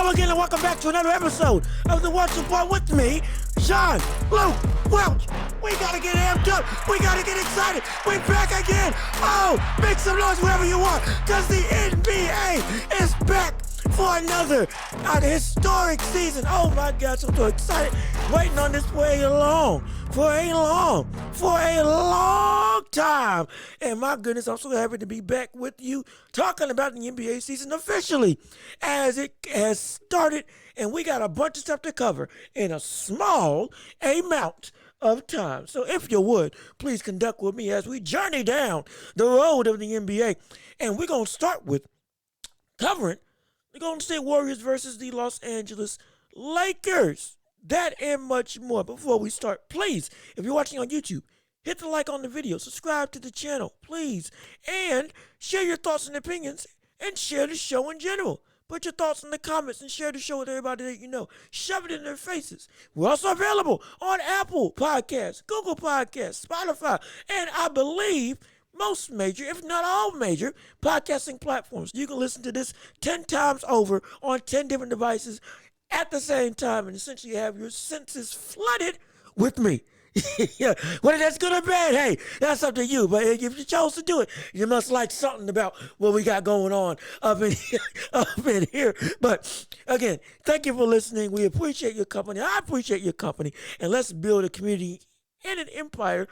Hello again and welcome back to another episode of the Watch Report with me, Sean Luke Welch. We gotta get amped up. We gotta get excited. We're back again. Oh, make some noise wherever you want, because the NBA is back for another historic season. Oh my gosh, I'm so excited. Waiting on this for a long time. And my goodness, I'm so happy to be back with you talking about the NBA season officially as it has started. And we got a bunch of stuff to cover in a small amount of time. So if you would, please conduct with me as we journey down the road of the NBA. And we're going to start with covering the Golden State Warriors versus the Los Angeles Lakers. That and much more. Before we start, please, if you're watching on YouTube, hit the like on the video, subscribe to the channel, please, and share your thoughts and opinions, and share the show in general. Put your thoughts in the comments and share the show with everybody that you know. Shove it in their faces. We're also available on Apple Podcasts, Google Podcasts, Spotify, and I believe most major, if not all major, podcasting platforms. You can listen to this 10 times over on 10 different devices at the same time and essentially have your senses flooded with me. Yeah, whether that's good or bad, hey, that's up to you. But if you chose to do it, you must like something about what we got going on up in here. But again, thank you for listening. We appreciate your company. I appreciate your company. And let's build a community and an empire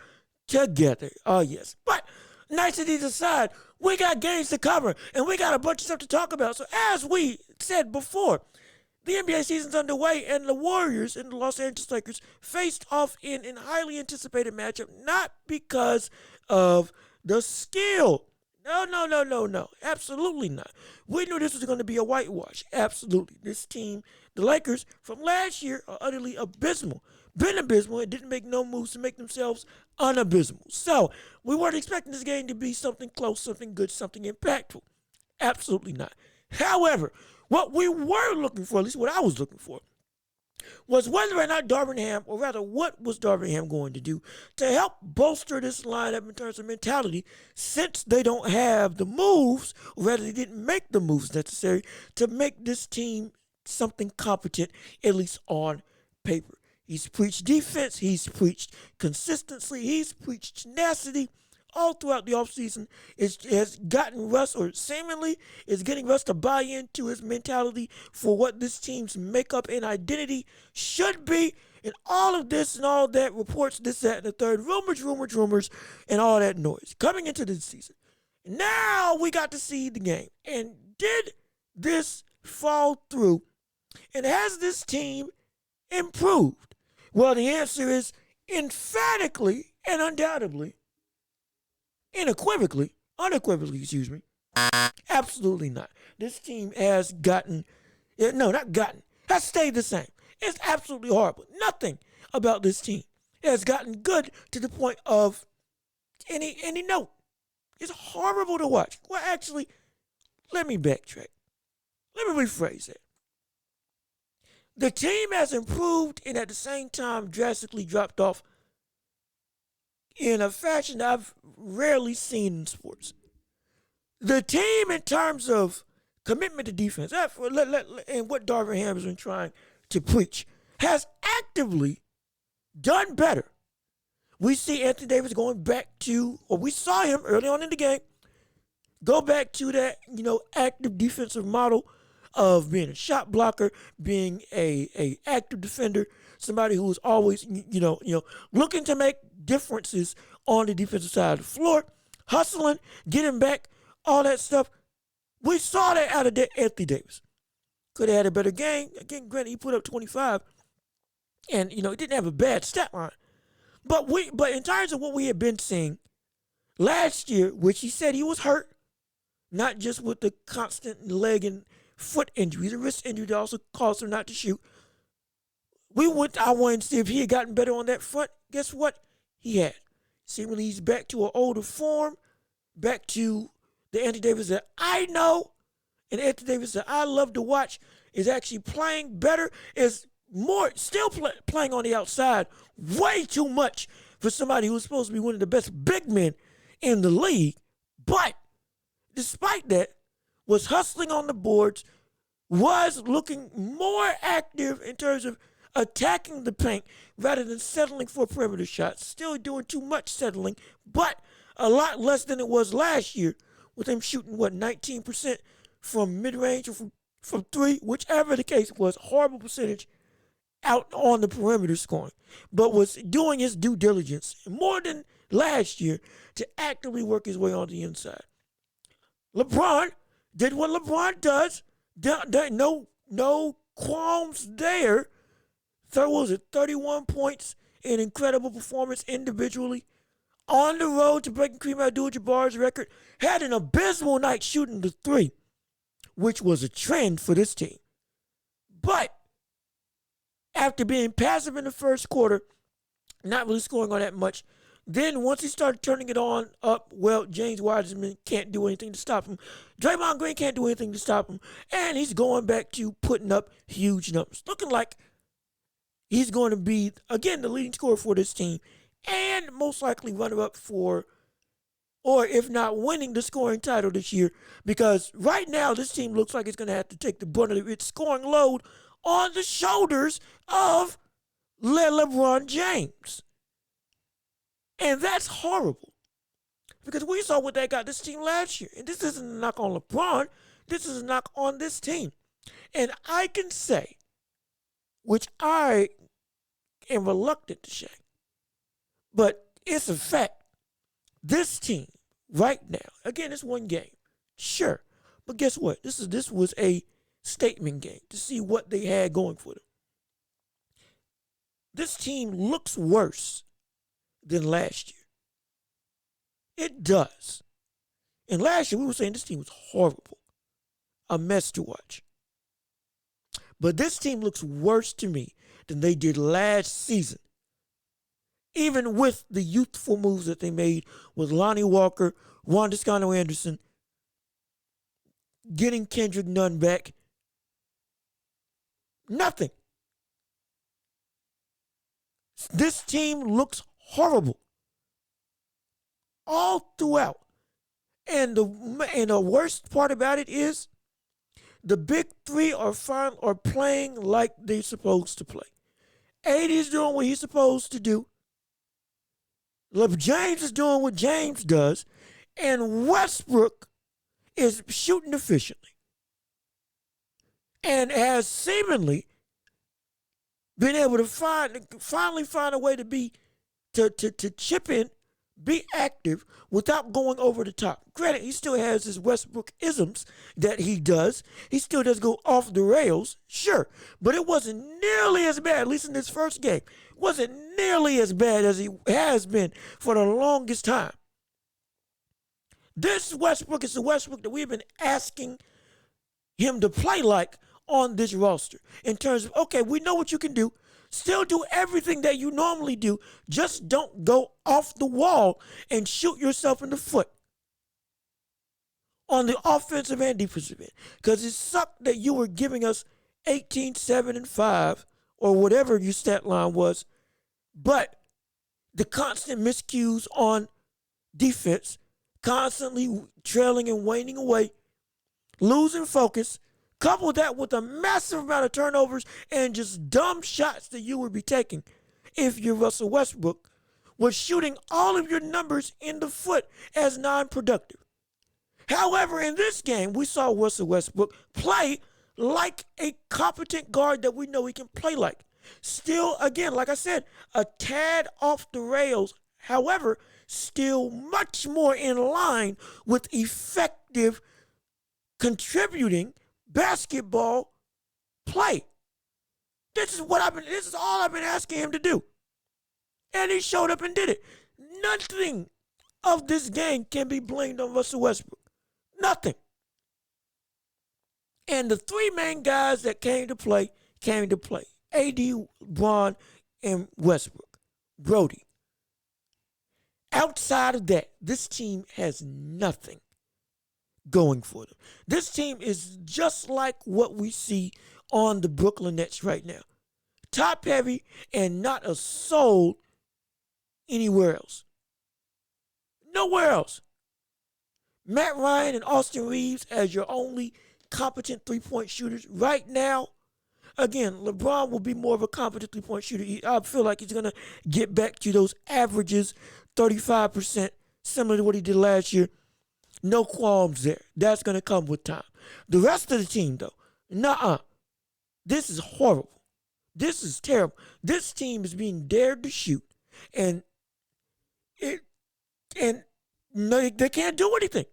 together. Oh, yes. But niceties aside, we got games to cover, and we got a bunch of stuff to talk about. So as we said before, the NBA season's underway, and the Warriors and the Los Angeles Lakers faced off in a highly anticipated matchup, not because of the skill. No. Absolutely not. We knew this was going to be a whitewash. Absolutely. This team, the Lakers, from last year are utterly abysmal. Been abysmal and didn't make no moves to make themselves unabysmal. So we weren't expecting this game to be something close, something good, something impactful. Absolutely not. However, what we were looking for, at least what I was looking for, was whether or not Darvin Ham, or rather what was Darvin Ham going to do to help bolster this lineup in terms of mentality, since they don't have the moves, or rather they didn't make the moves necessary to make this team something competent, at least on paper. He's preached defense, he's preached consistency, he's preached tenacity all throughout the offseason. It has gotten Russ, or seemingly is getting Russ to buy into his mentality for what this team's makeup and identity should be. And all of this and all that, reports, this, that, and the third, rumors, and all that noise coming into this season. Now we got to see the game. And did this fall through? And has this team improved? Well, the answer is emphatically and undoubtedly, unequivocally, absolutely not. This team has has stayed the same. It's absolutely horrible. Nothing about this team has gotten good to the point of any note. It's horrible to watch. Well, actually, let me backtrack. Let me rephrase it. The team has improved and at the same time drastically dropped off in a fashion that I've rarely seen in sports. The team, in terms of commitment to defense, and what Darvin Ham has been trying to preach, has actively done better. We see Anthony Davis going back to, or we saw him early on in the game, go back to that, active defensive model of being a shot blocker, being a active defender, somebody who is always, looking to make differences on the defensive side of the floor, hustling, getting back, all that stuff. We saw that out of Anthony Davis. Could have had a better game. Again, granted, he put up 25, and he didn't have a bad stat line. But in terms of what we had been seeing last year, which he said he was hurt, not just with the constant leg and foot injuries, a wrist injury that also caused him not to shoot. I wanted to see if he had gotten better on that front. Guess what? He had. Seemingly he's back to an older form, back to the Anthony Davis that I know, and Anthony Davis that I love to watch is actually playing better, is still playing on the outside way too much for somebody who's supposed to be one of the best big men in the league. But despite that, was hustling on the boards, was looking more active in terms of attacking the paint rather than settling for perimeter shots. Still doing too much settling, but a lot less than it was last year, with him shooting, 19% from mid-range or from three, whichever the case was. Horrible percentage out on the perimeter scoring, but was doing his due diligence more than last year to actively work his way on the inside. LeBron did what LeBron does. No qualms there. Was it 31 points, an incredible performance individually. On the road to breaking Kareem Abdul-Jabbar's record. Had an abysmal night shooting the three, which was a trend for this team. But after being passive in the first quarter, not really scoring all that much, then once he started turning it on up, well, James Wiseman can't do anything to stop him. Draymond Green can't do anything to stop him. And he's going back to putting up huge numbers. Looking like he's going to be, again, the leading scorer for this team and most likely runner-up for, or if not winning the scoring title this year, because right now this team looks like it's going to have to take the brunt of its scoring load on the shoulders of LeBron James. And that's horrible, because we saw what that got this team last year. And this isn't a knock on LeBron. This is a knock on this team. And I can say, which I am reluctant to say, but it's a fact, this team right now, again, it's one game, sure, but guess what? This was a statement game to see what they had going for them. This team looks worse than last year. It does. And last year we were saying this team was horrible, a mess to watch. But this team looks worse to me than they did last season. Even with the youthful moves that they made with Lonnie Walker, Juan Toscano Anderson, getting Kendrick Nunn back. Nothing. This team looks horrible all throughout. And the worst part about it is the big three are playing like they're supposed to play. AD is doing what he's supposed to do. James is doing what James does. And Westbrook is shooting efficiently. And has seemingly been able to finally find a way to chip in, be active without going over the top. Granted, he still has his Westbrook isms that he does. He still does go off the rails, sure. But it wasn't nearly as bad, at least in this first game. It wasn't nearly as bad as he has been for the longest time. This Westbrook is the Westbrook that we've been asking him to play like on this roster. In terms of, okay, we know what you can do. Still do everything that you normally do. Just don't go off the wall and shoot yourself in the foot on the offensive and defensive end. Because it sucked that you were giving us 18, 7, and 5, or whatever your stat line was. But the constant miscues on defense, constantly trailing and waning away, losing focus, couple that with a massive amount of turnovers and just dumb shots that you would be taking if you're Russell Westbrook, was shooting all of your numbers in the foot as non-productive. However, in this game, we saw Russell Westbrook play like a competent guard that we know he can play like. Still, again, like I said, a tad off the rails. However, still much more in line with effective contributing basketball play. This is all I've been asking him to do. And he showed up and did it. Nothing of this game can be blamed on Russell Westbrook. Nothing. And the three main guys that came to play. AD, Bron, and Westbrook. Brody. Outside of that, this team has nothing going for them. This team is just like what we see on the Brooklyn Nets right now. Top heavy and not a soul anywhere else. Nowhere else. Matt Ryan and Austin Reeves as your only competent three-point shooters. Right now, again, LeBron will be more of a competent three-point shooter. I feel like he's going to get back to those averages, 35%, similar to what he did last year. No qualms there. That's going to come with time. The rest of the team, though, nuh-uh. This is horrible. This is terrible. This team is being dared to shoot, and no, they can't do anything.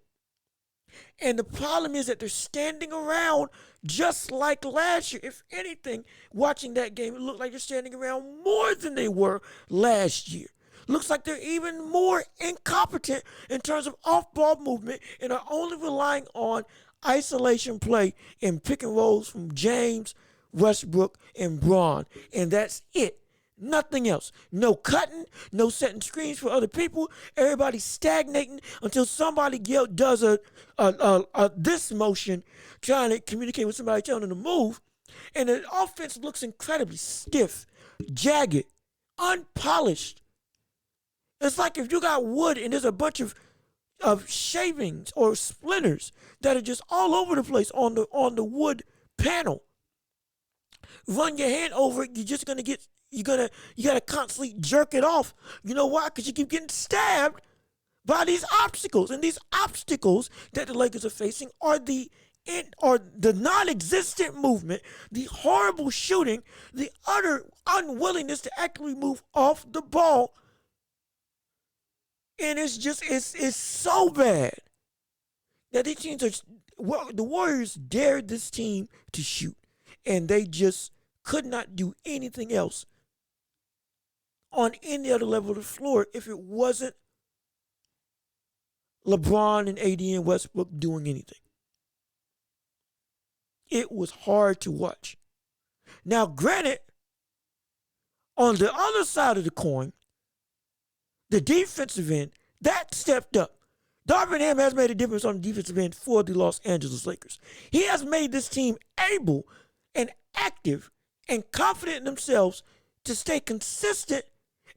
And the problem is that they're standing around just like last year. If anything, watching that game, it looked like they're standing around more than they were last year. Looks like they're even more incompetent in terms of off-ball movement and are only relying on isolation play and pick and rolls from James, Westbrook, and Braun. And that's it. Nothing else. No cutting, no setting screens for other people. Everybody's stagnating until somebody does this motion, trying to communicate with somebody, telling them to move. And the offense looks incredibly stiff, jagged, unpolished. It's like if you got wood and there's a bunch of shavings or splinters that are just all over the place on the wood panel. Run your hand over it, you're just gonna get. You gotta constantly jerk it off. You know why? Because you keep getting stabbed by these obstacles, and these obstacles that the Lakers are facing are the non-existent movement, the horrible shooting, the utter unwillingness to actually move off the ball, and it's so bad that these teams the Warriors dared this team to shoot, and they just could not do anything else on any other level of the floor if it wasn't LeBron and AD and Westbrook doing anything. It was hard to watch. Now, granted, on the other side of the coin, the defensive end, that stepped up. Darvin Ham has made a difference on the defensive end for the Los Angeles Lakers. He has made this team able and active and confident in themselves to stay consistent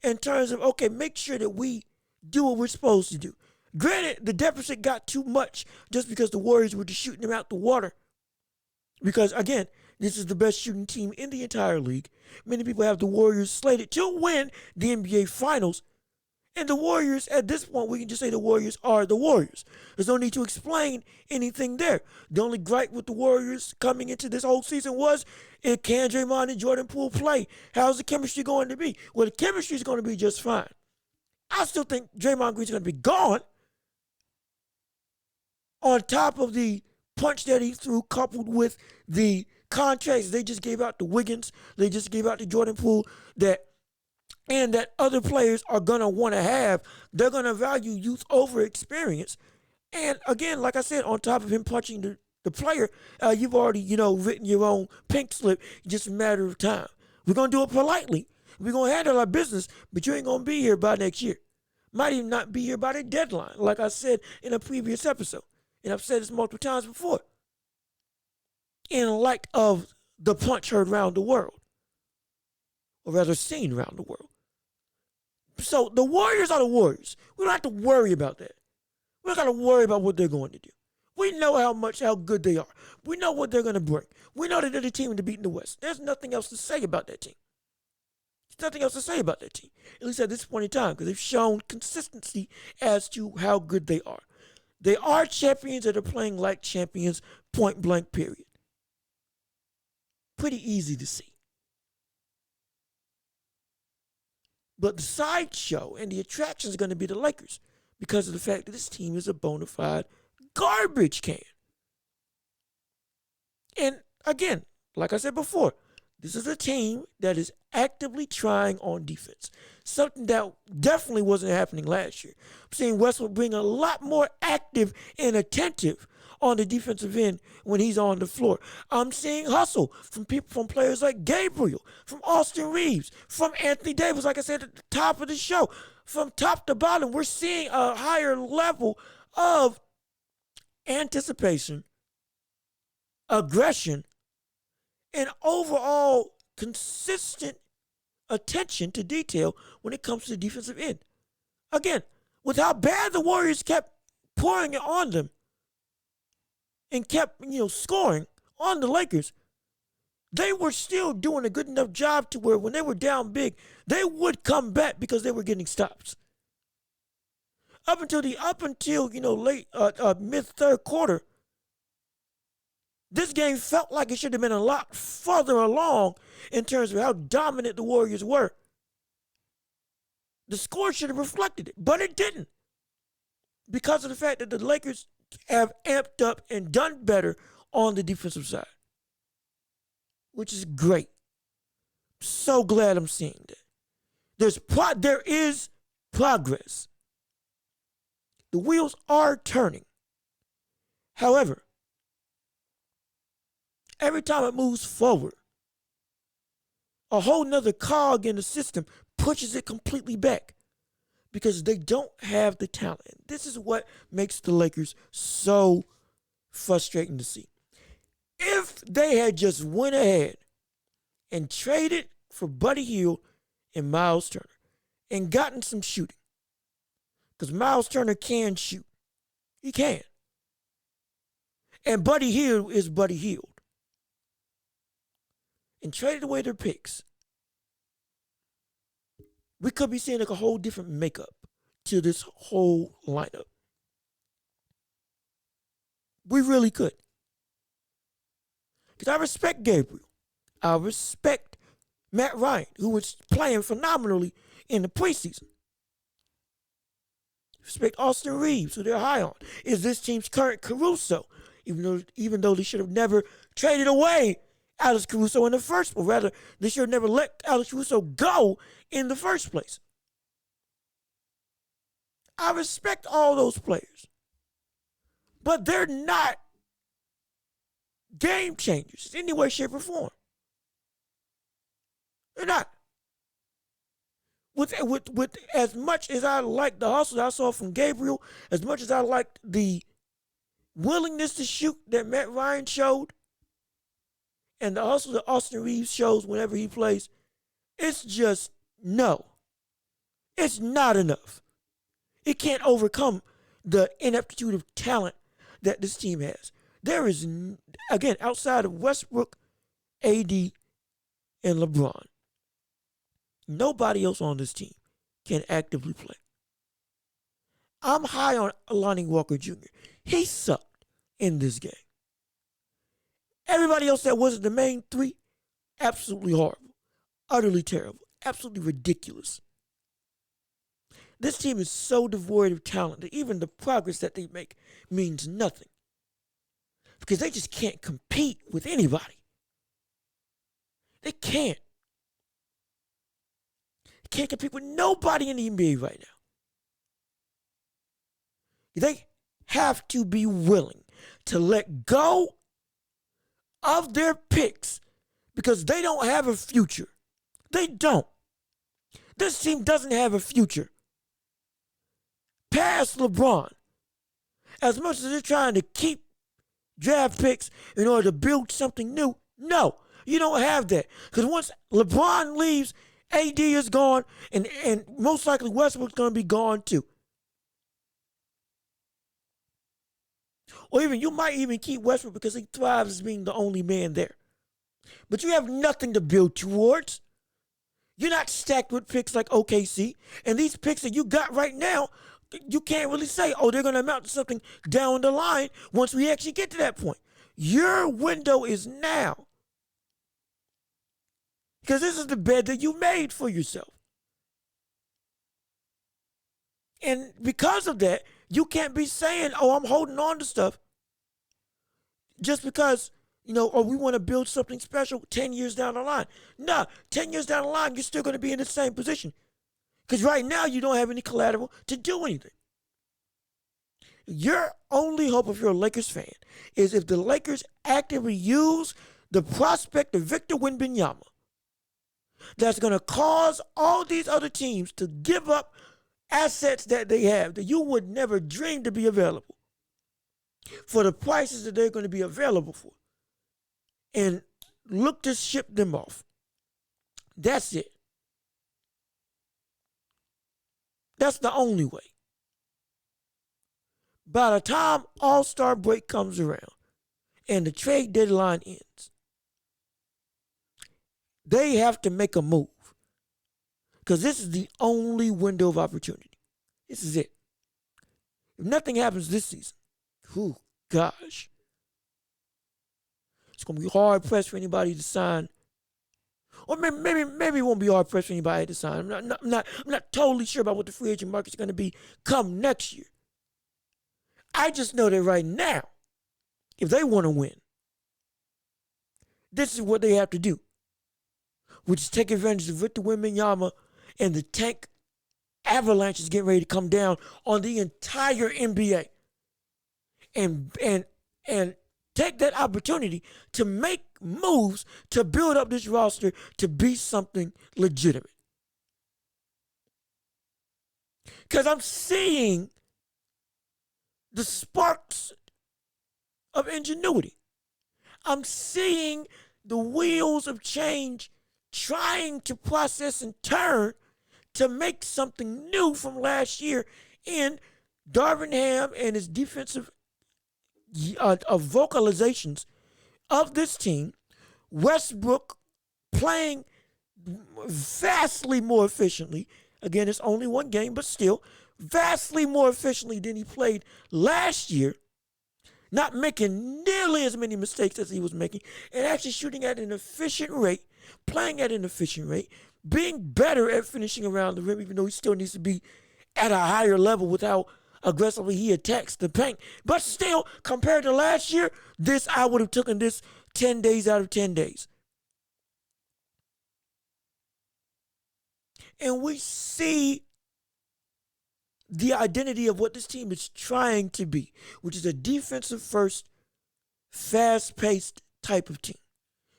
in terms of, okay, make sure that we do what we're supposed to do. Granted, the deficit got too much just because the Warriors were just shooting them out the water. Because, again, this is the best shooting team in the entire league. Many people have the Warriors slated to win the NBA Finals. And the Warriors, at this point, we can just say the Warriors are the Warriors. There's no need to explain anything there. The only gripe with the Warriors coming into this whole season was, can Draymond and Jordan Poole play? How's the chemistry going to be? Well, the chemistry is going to be just fine. I still think Draymond Green's going to be gone. On top of the punch that he threw, coupled with the contracts they just gave out to Wiggins, they just gave out to Jordan Poole, that other players are going to want to have. They're going to value youth over experience. And again, like I said, on top of him punching the player, you've already, written your own pink slip, just a matter of time. We're going to do it politely. We're going to handle our business, but you ain't going to be here by next year. Might even not be here by the deadline, like I said in a previous episode. And I've said this multiple times before. In light of the punch heard around the world, or rather seen around the world. So the Warriors are the Warriors. We don't have to worry about that. We don't got to worry about what they're going to do. We know how good they are. We know what they're going to bring. We know that they're the team to beat in the West. There's nothing else to say about that team. There's nothing else to say about that team, at least at this point in time, because they've shown consistency as to how good they are. They are champions that are playing like champions, point blank, period. Pretty easy to see. But the sideshow and the attraction is going to be the Lakers because of the fact that this team is a bona fide garbage can. And again, like I said before, this is a team that is actively trying on defense. Something that definitely wasn't happening last year. I'm seeing Westbrook being a lot more active and attentive on the defensive end when he's on the floor. I'm seeing hustle from players like Gabriel, from Austin Reeves, from Anthony Davis, like I said at the top of the show. From top to bottom, we're seeing a higher level of anticipation, aggression, and overall consistent attention to detail when it comes to the defensive end. Again, with how bad the Warriors kept pouring it on them, and kept, scoring on the Lakers, they were still doing a good enough job to where when they were down big, they would come back because they were getting stops. Up until late mid third quarter, this game felt like it should have been a lot further along in terms of how dominant the Warriors were. The score should have reflected it, but it didn't, because of the fact that the Lakers have amped up and done better on the defensive side, which is great. So glad I'm seeing that. There is progress. The wheels are turning. However, every time it moves forward, a whole nother cog in the system pushes it completely back because they don't have the talent. This is what makes the Lakers so frustrating to see. If they had just went ahead and traded for Buddy Hield and Miles Turner and gotten some shooting, because Miles Turner can shoot. He can. And Buddy Hield is Buddy Hield. And traded away their picks, we could be seeing like a whole different makeup to this whole lineup. We really could. Because I respect Gabriel. I respect Matt Ryan, who was playing phenomenally in the preseason. Respect Austin Reeves, who they're high on. Is this team's current Caruso, even though they should have never traded away Alex Caruso in the first place. Rather, they should have never let Alex Caruso go in the first place. I respect all those players. But they're not game changers in any way, shape, or form. They're not. With as much as I like the hustle that I saw from Gabriel, as much as I liked the willingness to shoot that Matt Ryan showed, and the hustle that Austin Reeves shows whenever he plays, it's just no. It's not enough. It can't overcome the ineptitude of talent that this team has. There is, again, outside of Westbrook, AD, and LeBron, nobody else on this team can actively play. I'm high on Lonnie Walker Jr. He sucked in this game. Everybody else that wasn't the main three, absolutely horrible, utterly terrible, absolutely ridiculous. This team is so devoid of talent that even the progress that they make means nothing. Because they just can't compete with anybody. They can't. They can't compete with nobody in the NBA right now. They have to be willing to let go of their picks because they don't have a future. They don't. This team doesn't have a future. Past LeBron. As much as they're trying to keep draft picks in order to build something new, no, you don't have that. Because once LeBron leaves, AD is gone, and most likely Westbrook's going to be gone too. Or even you might even keep Westbrook because he thrives as being the only man there. But you have nothing to build towards. You're not stacked with picks like OKC. And these picks that you got right now, you can't really say, oh, they're going to amount to something down the line once we actually get to that point. Your window is now. Because this is the bed that you made for yourself. And because of that, you can't be saying, oh, I'm holding on to stuff just because, or we want to build something special 10 years down the line. No, 10 years down the line, you're still going to be in the same position. Because right now, you don't have any collateral to do anything. Your only hope, if you're a Lakers fan, is if the Lakers actively use the prospect of Victor Wembanyama, that's going to cause all these other teams to give up assets that they have that you would never dream to be available for the prices that they're going to be available for, and look to ship them off. That's it. That's the only way. By the time All-Star break comes around, and the trade deadline ends, they have to make a move because this is the only window of opportunity. This is it. If nothing happens this season, whew, gosh, it's gonna be hard pressed for anybody to sign, or maybe it won't be hard pressed for anybody to sign. I'm not totally sure about what the free agent market's gonna be come next year. I just know that right now, if they want to win, this is what they have to do, which is take advantage of Victor Wembanyama and the tank avalanche is getting ready to come down on the entire NBA, and take that opportunity to make moves to build up this roster to be something legitimate. Because I'm seeing the sparks of ingenuity. I'm seeing the wheels of change trying to process and turn to make something new from last year in Darvin Ham and his defensive vocalizations of this team. Westbrook playing vastly more efficiently. Again, it's only one game, but still vastly more efficiently than he played last year. Not making nearly as many mistakes as he was making, and actually shooting at an efficient rate, playing at an efficient rate, being better at finishing around the rim, even though he still needs to be at a higher level with how aggressively he attacks the paint. But still, compared to last year, I would have taken this 10 days out of 10 days. And we see the identity of what this team is trying to be, which is a defensive first, fast-paced type of team,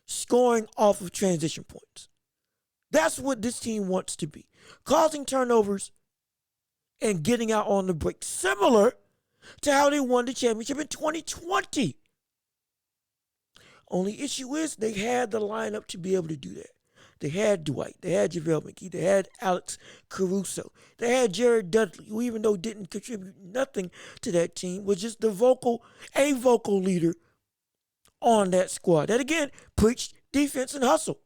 scoring off of transition points. That's what this team wants to be, causing turnovers and getting out on the break, similar to how they won the championship in 2020. Only issue is they had the lineup to be able to do that. They had Dwight, they had JaVale McGee, they had Alex Caruso, they had Jared Dudley, who even though didn't contribute nothing to that team, was just a vocal leader on that squad. That again preached defense and hustle.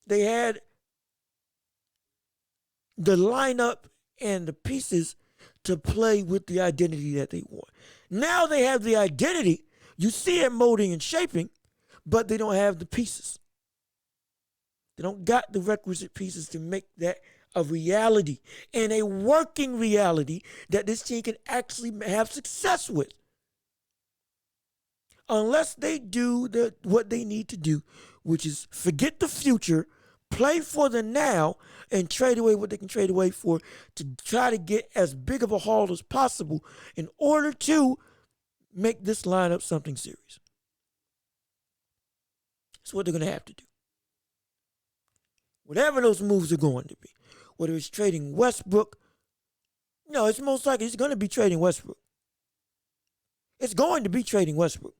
They had the lineup and the pieces to play with the identity that they want. Now they have the identity. You see it molding and shaping, but they don't have the pieces. They don't got the requisite pieces to make that a reality, and a working reality that this team can actually have success with. Unless they do what they need to do, which is forget the future, play for the now, and trade away what they can trade away for to try to get as big of a haul as possible in order to make this lineup something serious. That's what they're going to have to do. Whatever those moves are going to be, whether it's trading Westbrook, no, it's most likely it's going to be trading Westbrook. It's going to be trading Westbrook.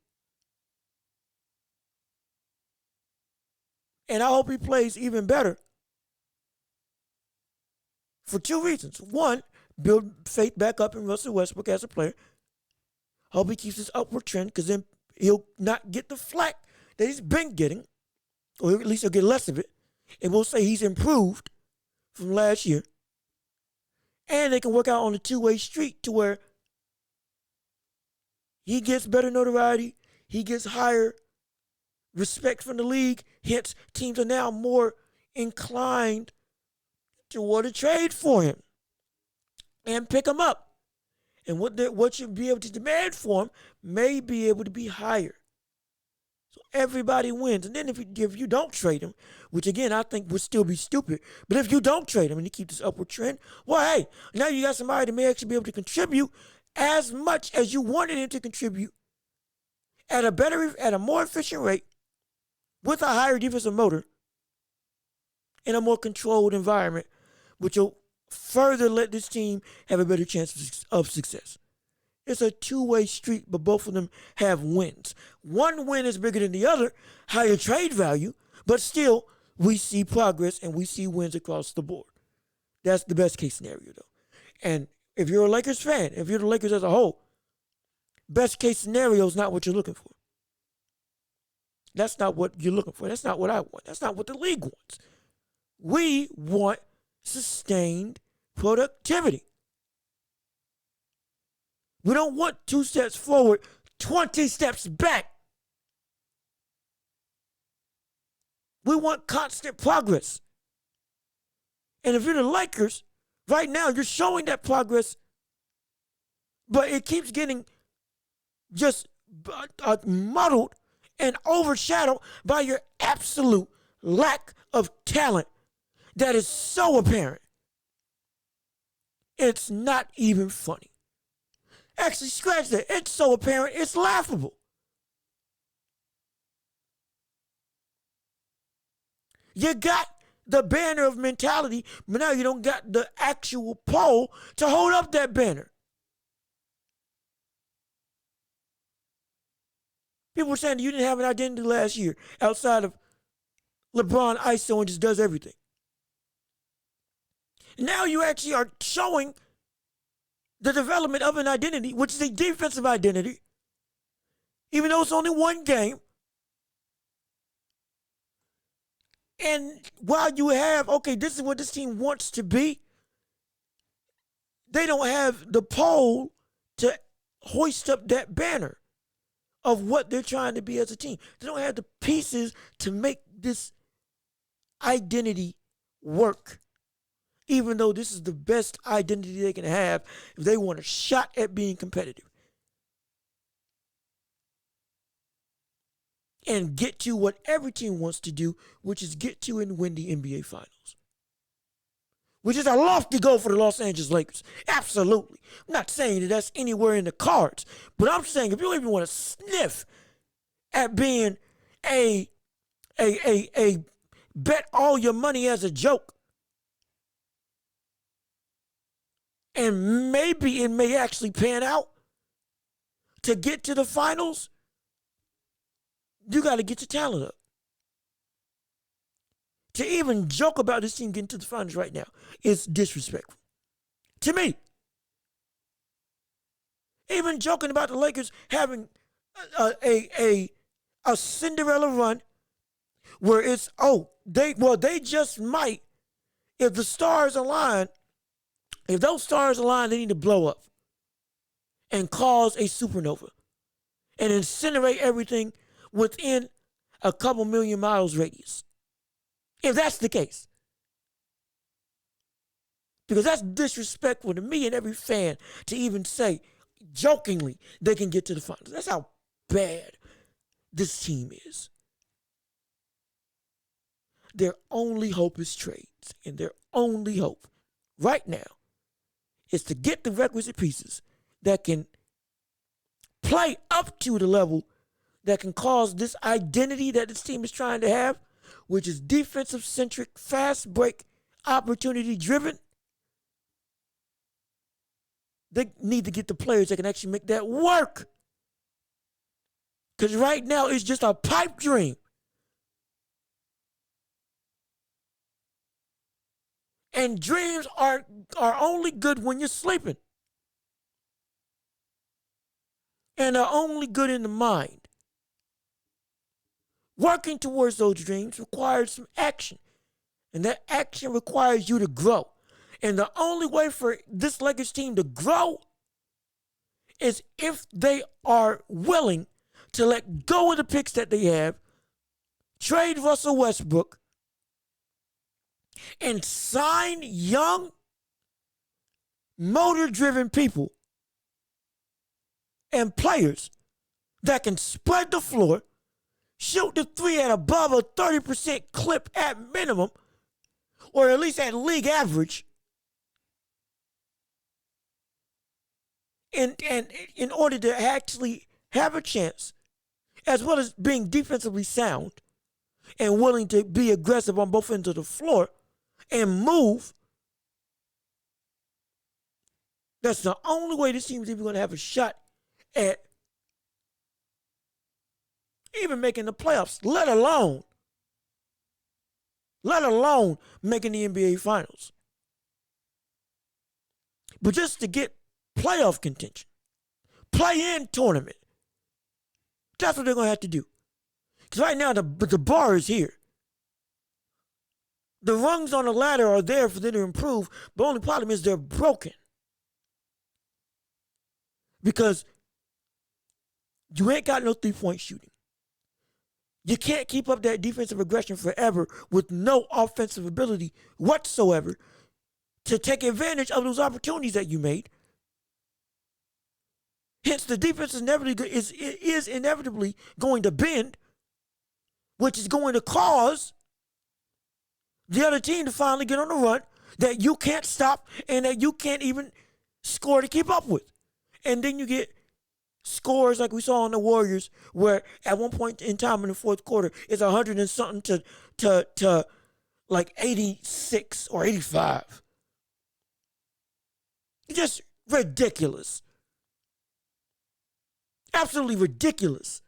And I hope he plays even better for two reasons. One, build faith back up in Russell Westbrook as a player. Hope he keeps his upward trend, because then he'll not get the flack that he's been getting, or at least he'll get less of it. And we'll say he's improved from last year. And they can work out on a two-way street to where he gets better notoriety, he gets higher respect from the league. Hence, teams are now more inclined to want to trade for him and pick him up. And what you'll be able to demand for him may be able to be higher. So everybody wins. And then if you don't trade him, which again I think would still be stupid, but if you don't trade him and you keep this upward trend, well, hey, now you got somebody that may actually be able to contribute as much as you wanted him to contribute at a more efficient rate, with a higher defensive motor, in a more controlled environment, which will further let this team have a better chance of success. It's a two-way street, but both of them have wins. One win is bigger than the other, higher trade value, but still we see progress and we see wins across the board. That's the best case scenario, though. And if you're a Lakers fan, if you're the Lakers as a whole, best case scenario is not what you're looking for. That's not what you're looking for. That's not what I want. That's not what the league wants. We want sustained productivity. We don't want 2 steps forward, 20 steps back. We want constant progress. And if you're the Lakers, right now you're showing that progress, but it keeps getting just muddled and overshadowed by your absolute lack of talent that is so apparent. It's not even funny. Actually, scratch that. It's so apparent, it's laughable. You got the banner of mentality, but now you don't got the actual pole to hold up that banner. People were saying you didn't have an identity last year outside of LeBron ISO and just does everything. Now you actually are showing the development of an identity, which is a defensive identity, even though it's only one game. And while you have, okay, this is what this team wants to be, they don't have the pole to hoist up that banner of what they're trying to be as a team. They don't have the pieces to make this identity work, even though this is the best identity they can have if they want a shot at being competitive and get to what every team wants to do, which is get to and win the NBA Finals, which is a lofty goal for the Los Angeles Lakers. Absolutely. I'm not saying that that's anywhere in the cards, but I'm saying if you even want to sniff at being a bet all your money as a joke, and maybe it may actually pan out to get to the finals, you got to get your talent up. To even joke about this team getting to the finals right now is disrespectful. To me. Even joking about the Lakers having a Cinderella run where it's, they just might, if the stars align, if those stars align, they need to blow up and cause a supernova and incinerate everything within a couple million miles radius. If that's the case. Because that's disrespectful to me and every fan to even say, jokingly, they can get to the finals. That's how bad this team is. Their only hope is trades. And their only hope right now is to get the requisite pieces that can play up to the level that can cause this identity that this team is trying to have, which is defensive-centric, fast break, opportunity-driven. They need to get the players that can actually make that work. Because right now it's just a pipe dream. And dreams are only good when you're sleeping. And are only good in the mind. Working towards those dreams requires some action. And that action requires you to grow. And the only way for this Lakers team to grow is if they are willing to let go of the picks that they have, trade Russell Westbrook, and sign young, motor-driven people and players that can spread the floor, shoot the three at above a 30% clip at minimum, or at least at league average, and in order to actually have a chance, as well as being defensively sound and willing to be aggressive on both ends of the floor and move, that's the only way this team is even going to have a shot at even making the playoffs, let alone making the NBA Finals. But just to get playoff contention, play-in tournament. That's what they're going to have to do. Because right now, the bar is here. The rungs on the ladder are there for them to improve, but the only problem is they're broken. Because you ain't got no three-point shooting. You can't keep up that defensive aggression forever with no offensive ability whatsoever to take advantage of those opportunities that you made. Hence, the defense is inevitably going to bend, which is going to cause the other team to finally get on a run that you can't stop and that you can't even score to keep up with. And then you get scores like we saw on the Warriors, where at one point in time in the fourth quarter, it's 100 and something to like 86 or 85. Just ridiculous. Absolutely ridiculous.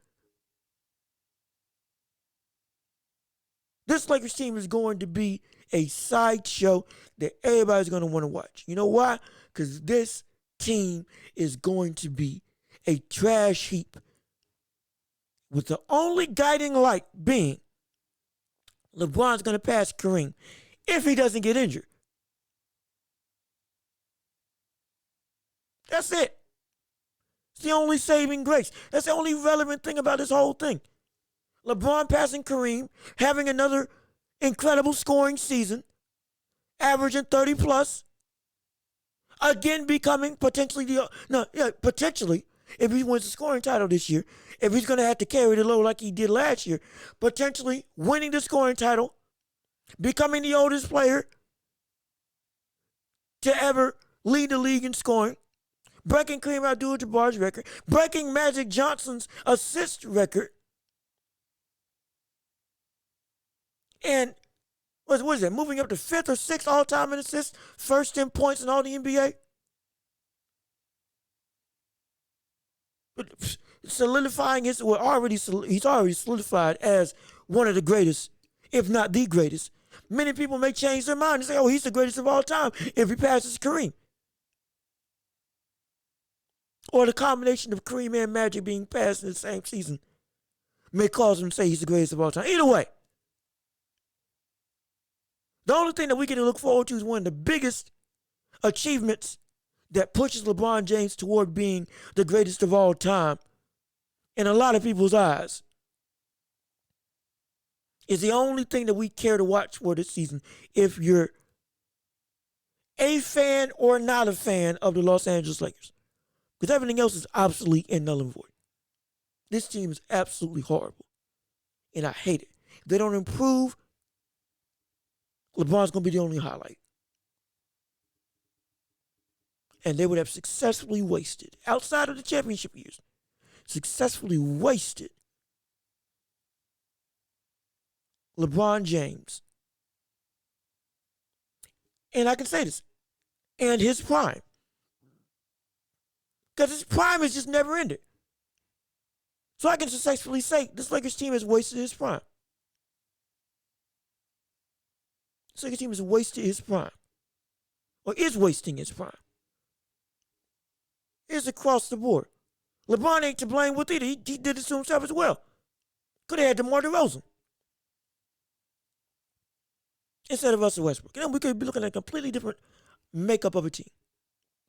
This Lakers team is going to be a sideshow that everybody's going to want to watch. You know why? Because this team is going to be a trash heap with the only guiding light being LeBron's going to pass Kareem if he doesn't get injured. That's it. It's the only saving grace. That's the only relevant thing about this whole thing. LeBron passing Kareem, having another incredible scoring season, averaging 30 plus, again becoming potentially potentially, if he wins the scoring title this year, if he's going to have to carry the load like he did last year, potentially winning the scoring title, becoming the oldest player to ever lead the league in scoring, breaking Kareem Abdul-Jabbar's record, breaking Magic Johnson's assist record, and what is that? Moving up to 5th or 6th all-time in assists, first in points in all the NBA. Solidifying he's already solidified as one of the greatest, if not the greatest. Many people may change their mind and say, "Oh, he's the greatest of all time" if he passes Kareem. Or the combination of Kareem and Magic being passed in the same season may cause them to say he's the greatest of all time. Either way, the only thing that we can look forward to is one of the biggest achievements that pushes LeBron James toward being the greatest of all time in a lot of people's eyes. Is the only thing that we care to watch for this season if you're a fan or not a fan of the Los Angeles Lakers. Because everything else is obsolete and null and void. This team is absolutely horrible. And I hate it. If they don't improve, LeBron's going to be the only highlight. And they would have successfully wasted, outside of the championship years, successfully wasted LeBron James. And I can say this, and his prime. Because his prime is just never ended. So I can successfully say this Lakers team has wasted his prime. This Lakers team has wasted his prime. Or is wasting his prime. It's across the board. LeBron ain't to blame with either. He did this to himself as well. Could have had DeMar DeRozan instead of Russell Westbrook. And then we could be looking at a completely different makeup of a team.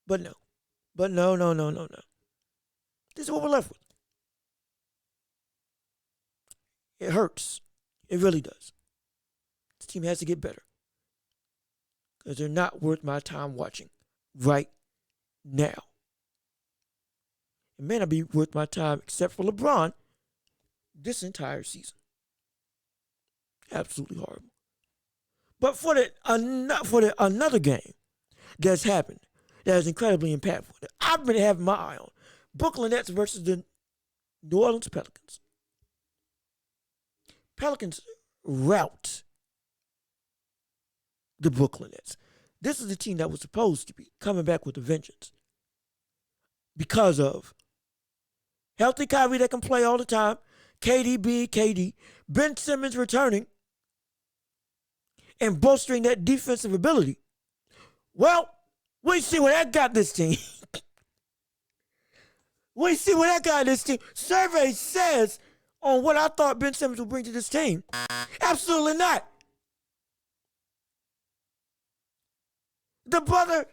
But no. No. This is what we're left with. It hurts. It really does. This team has to get better. Because they're not worth my time watching right now. It may not be worth my time except for LeBron this entire season. Absolutely horrible. But for another game that's happened that is incredibly impactful, that I've been having my eye on, Brooklyn Nets versus the New Orleans Pelicans. Pelicans rout the Brooklyn Nets. This is the team that was supposed to be coming back with a vengeance because of healthy Kyrie that can play all the time, KD, Ben Simmons returning, and bolstering that defensive ability. Well, we see where that got this team. We see what that guy this team. Survey says on what I thought Ben Simmons would bring to this team. Absolutely not. The brother,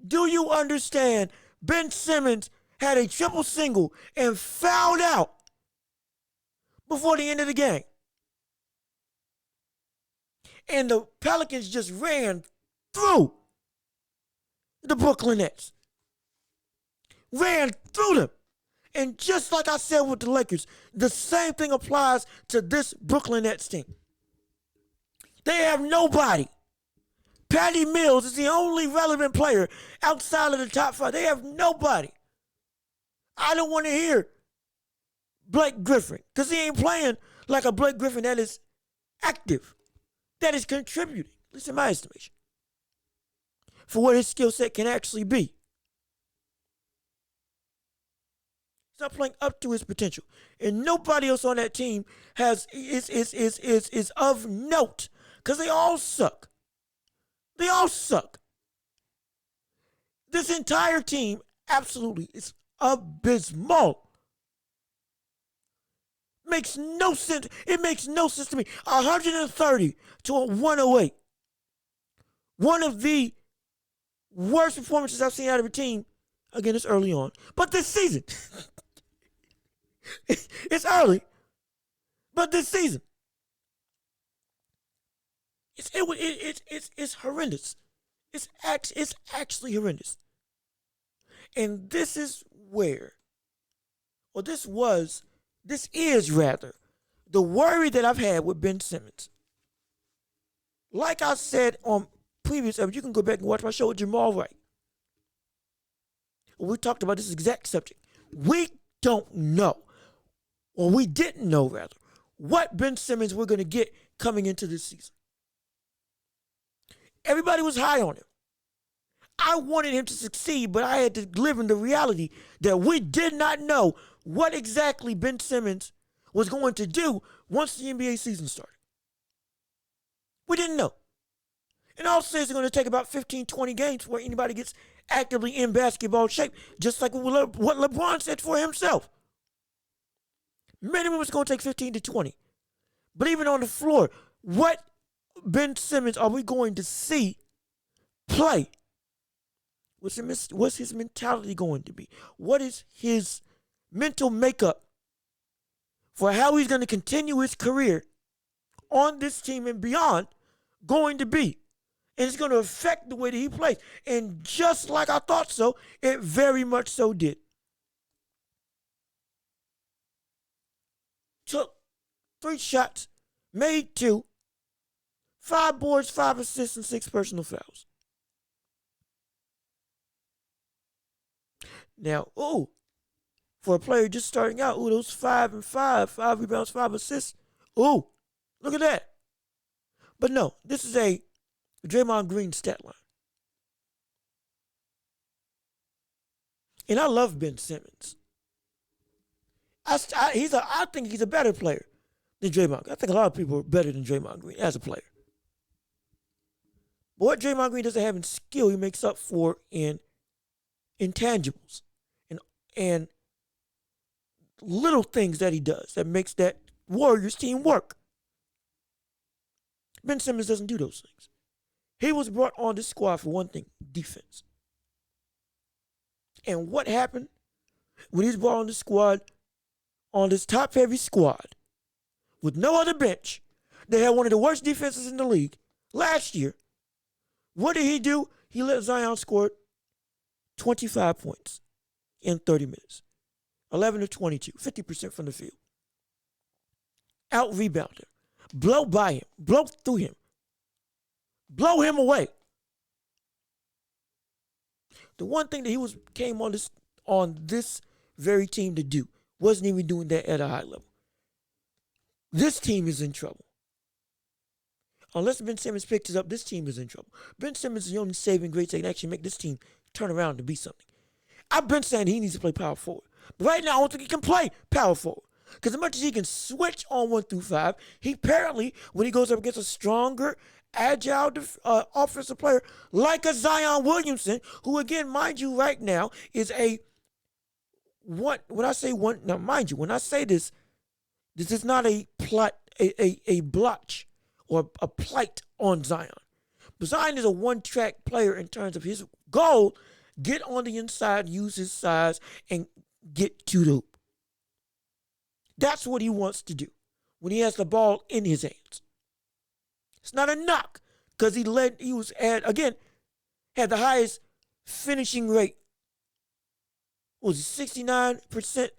do you understand? Ben Simmons had a triple single and fouled out before the end of the game. And the Pelicans just ran through the Brooklyn Nets. Ran through them. And just like I said with the Lakers, the same thing applies to this Brooklyn Nets team. They have nobody. Patty Mills is the only relevant player outside of the top five. They have nobody. I don't want to hear Blake Griffin because he ain't playing like a Blake Griffin that is active, that is contributing, at least in my estimation, for what his skill set can actually be. He's not playing up to his potential. And nobody else on that team is of note because they all suck. They all suck. This entire team absolutely is abysmal. Makes no sense. It makes no sense to me. 130 to 108. One of the worst performances I've seen out of a team. Again, it's early on. But this season. It's early. But this season. It's horrendous. It's actually horrendous. And this is where, or this is rather, the worry that I've had with Ben Simmons. Like I said on previous episodes, you can go back and watch my show with Jamal Wright. We talked about this exact subject. We don't know, or we didn't know rather, what Ben Simmons we're going to get coming into this season. Everybody was high on him. I wanted him to succeed, but I had to live in the reality that we did not know what exactly Ben Simmons was going to do once the NBA season started. We didn't know. And also it's going to take about 15, 20 games before anybody gets actively in basketball shape, just like what LeBron said for himself. Minimum is going to take 15 to 20. But even on the floor, what Ben Simmons are we going to see play? What's his mentality going to be? What is his mental makeup for how he's going to continue his career on this team and beyond going to be? And it's going to affect the way that he plays. And just like I thought so, it very much so did. Took 3 shots, made 2, 5 boards, 5 assists, and 6 personal fouls. Now, for a player just starting out, those 5 and 5, 5 rebounds, 5 assists. Look at that. But no, this is a Draymond Green stat line. And I love Ben Simmons. I think he's a better player than Draymond. I think a lot of people are better than Draymond Green as a player. But what Draymond Green doesn't have in skill, he makes up for in intangibles and little things that he does that makes that Warriors team work. Ben Simmons doesn't do those things. He was brought on this squad for one thing, defense. And what happened when he was brought on the squad, on this top-heavy squad, with no other bench, they had one of the worst defenses in the league last year. What did he do? He let Zion score 25 points in 30 minutes. 11 of 22, 50% from the field. Out-rebound him. Blow by him. Blow through him. Blow him away. The one thing that he came on this very team to do wasn't even doing that at a high level. This team is in trouble. Unless Ben Simmons picks it up, this team is in trouble. Ben Simmons is the only saving grace that can actually make this team turn around to be something. I've been saying he needs to play power forward. But right now, I don't think he can play power forward. Because as much as he can switch on 1 through 5, he apparently, when he goes up against a stronger, agile offensive player like a Zion Williamson, who again, mind you, right now is a when I say one, now mind you, when I say this, this is not a plot, a blotch or a plight on Zion. But Zion is a one-track player in terms of his goal: get on the inside, use his size, and get to the hoop. That's what he wants to do when he has the ball in his hands. It's not a knock because he had the highest finishing rate. Was it 69%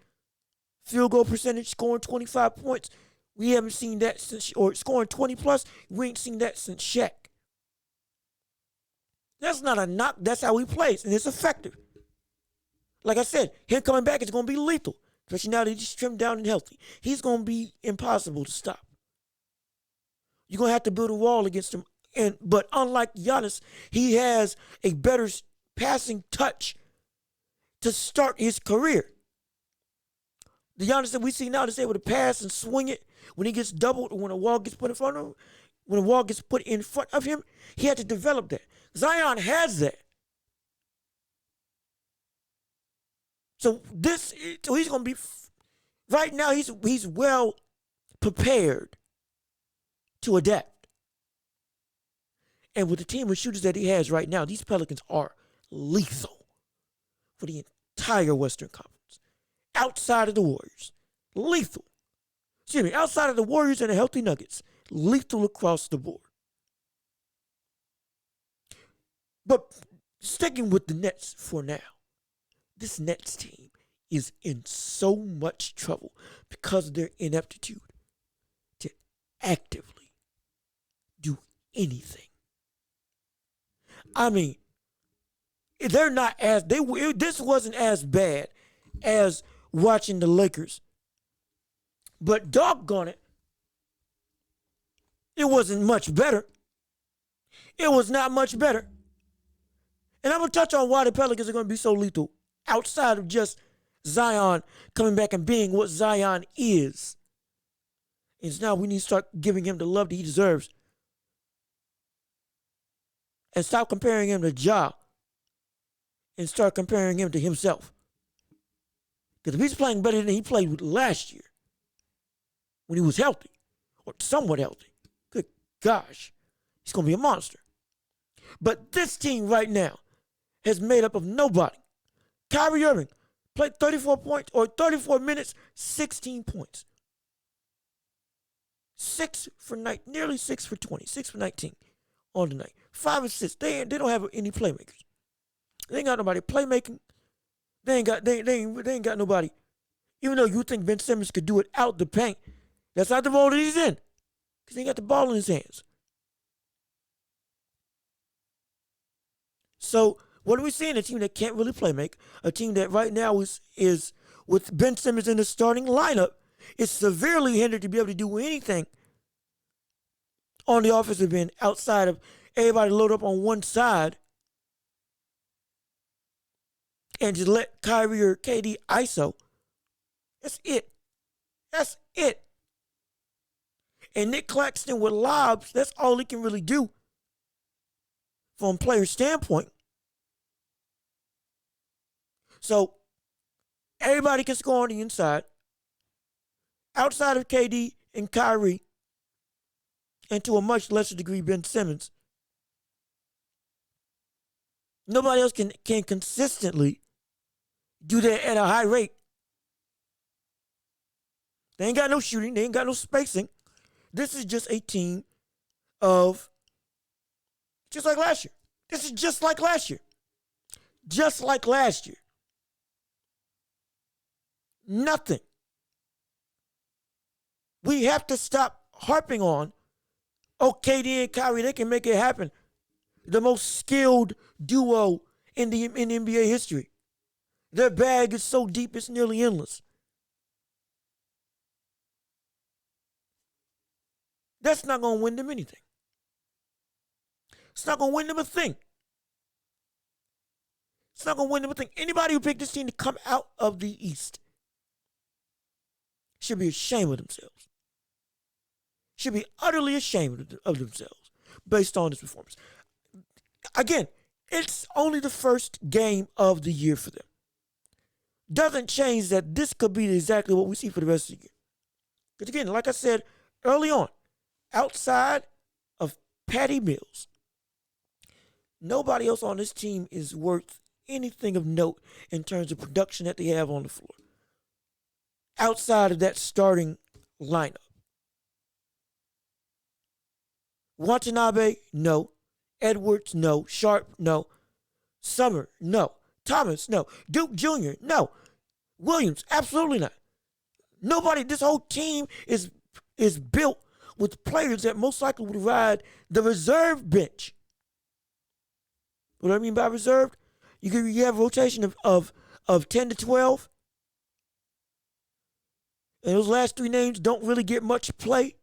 field goal percentage, scoring 25 points? We haven't seen that since, or scoring 20 plus. We ain't seen that since Shaq. That's not a knock. That's how he plays, and it's effective. Like I said, him coming back is going to be lethal, especially now that he's trimmed down and healthy. He's going to be impossible to stop. You're going to have to build a wall against him. But unlike Giannis, he has a better passing touch to start his career. The Giannis that we see now is able to pass and swing it when he gets doubled or when a wall gets put in front of him. When a wall gets put in front of him, he had to develop that. Zion has that. So he's going to be, right now he's well prepared to adapt. And with the team of shooters that he has right now, these Pelicans are lethal for the entire Western Conference. Outside of the Warriors, lethal. Excuse me, outside of the Warriors and the healthy Nuggets, lethal across the board. But sticking with the Nets for now, this Nets team is in so much trouble because of their ineptitude to actively do anything. I mean, they're not as this wasn't as bad as watching the Lakers, but doggone it, it wasn't much better. It was not much better. And I'm going to touch on why the Pelicans are going to be so lethal outside of just Zion coming back and being what Zion is. And now we need to start giving him the love that he deserves. And stop comparing him to Ja. And start comparing him to himself. Because if he's playing better than he played last year, when he was healthy, or somewhat healthy, good gosh, he's going to be a monster. But this team right now is made up of nobody. Kyrie Irving played 34 points, or 34 minutes, 16 points. 6 for night, nearly 6 for 20, 6 for 19 on the night. 5 assists. They don't have any playmakers. They ain't got nobody playmaking. They ain't got nobody. Even though you think Ben Simmons could do it out the paint, that's not the role that he's in. Because he ain't got the ball in his hands. So what are we seeing? A team that can't really play make. A team that right now is with Ben Simmons in the starting lineup, is severely hindered to be able to do anything on the offensive end outside of everybody load up on one side and just let Kyrie or KD ISO. That's it. That's it. And Nick Claxton with lobs, that's all he can really do from a player standpoint. So everybody can score on the inside. Outside of KD and Kyrie, and to a much lesser degree Ben Simmons, nobody else can consistently do that at a high rate. They ain't got no shooting. They ain't got no spacing. This is just a team of just like last year. This is just like last year. Just like last year. Nothing. We have to stop harping on, KD and Kyrie, they can make it happen. The most skilled duo in NBA history. Their bag is so deep, it's nearly endless. That's not going to win them anything. It's not going to win them a thing. It's not going to win them a thing. Anybody who picked this team to come out of the East should be ashamed of themselves. Should be utterly ashamed of themselves based on this performance. Again, it's only the first game of the year for them. doesn't change that this could be exactly what we see for the rest of the year. Because again, like I said early on, outside of Patty Mills, nobody else on this team is worth anything of note in terms of production that they have on the floor. Outside of that starting lineup. Watanabe, no. Edwards, no. Sharp, no. Summer, no. Thomas, no. Duke Jr., no. Williams, absolutely not. Nobody, this whole team is built with players that most likely would ride the reserve bench. What do I mean by reserved? You have a rotation of 10 to 12. And those last three names don't really get much play.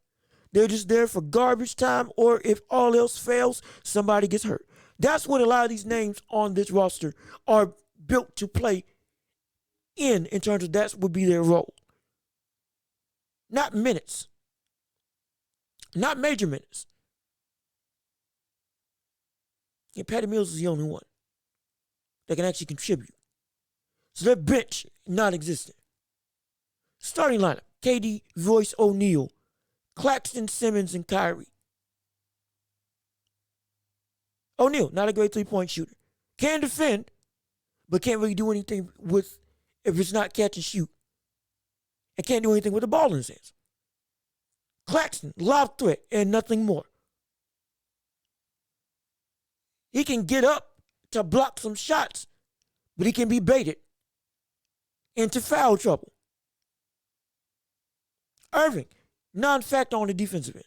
They're just there for garbage time, or if all else fails, somebody gets hurt. That's what a lot of these names on this roster are built to play in terms of that would be their role. Not minutes. Not major minutes. And Patty Mills is the only one that can actually contribute. So their bench, non-existent. Starting lineup, KD, Royce O'Neal, Claxton, Simmons, and Kyrie. O'Neal, not a great three-point shooter. Can defend, but can't really do anything with if it's not catch and shoot. And can't do anything with the ball in his hands. Claxton, lob threat, and nothing more. He can get up to block some shots, but he can be baited into foul trouble. Irving, non-factor on the defensive end.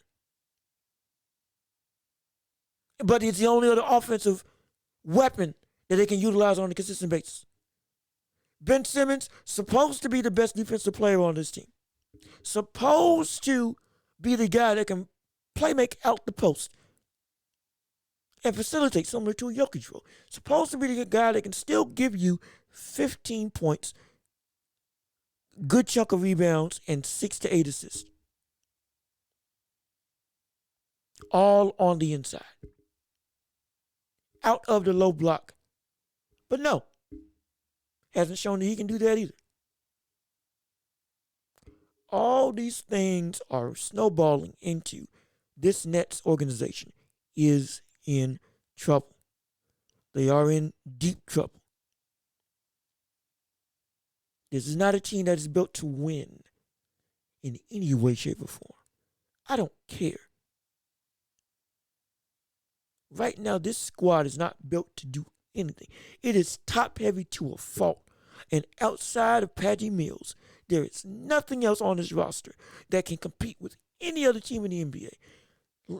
But it's the only other offensive weapon that they can utilize on a consistent basis. Ben Simmons, supposed to be the best defensive player on this team. Supposed to be the guy that can make out the post and facilitate similar to a Jokic role. Supposed to be the guy that can still give you 15 points, good chunk of rebounds, and 6 to 8 assists. All on the inside. Out of the low block. But no. Hasn't shown that he can do that either. All these things are snowballing into this Nets organization is in trouble. They are in deep trouble. This is not a team that is built to win in any way, shape, or form. I don't care. Right now, this squad is not built to do anything. It is top heavy to a fault. And outside of Patty Mills, there is nothing else on this roster that can compete with any other team in the NBA.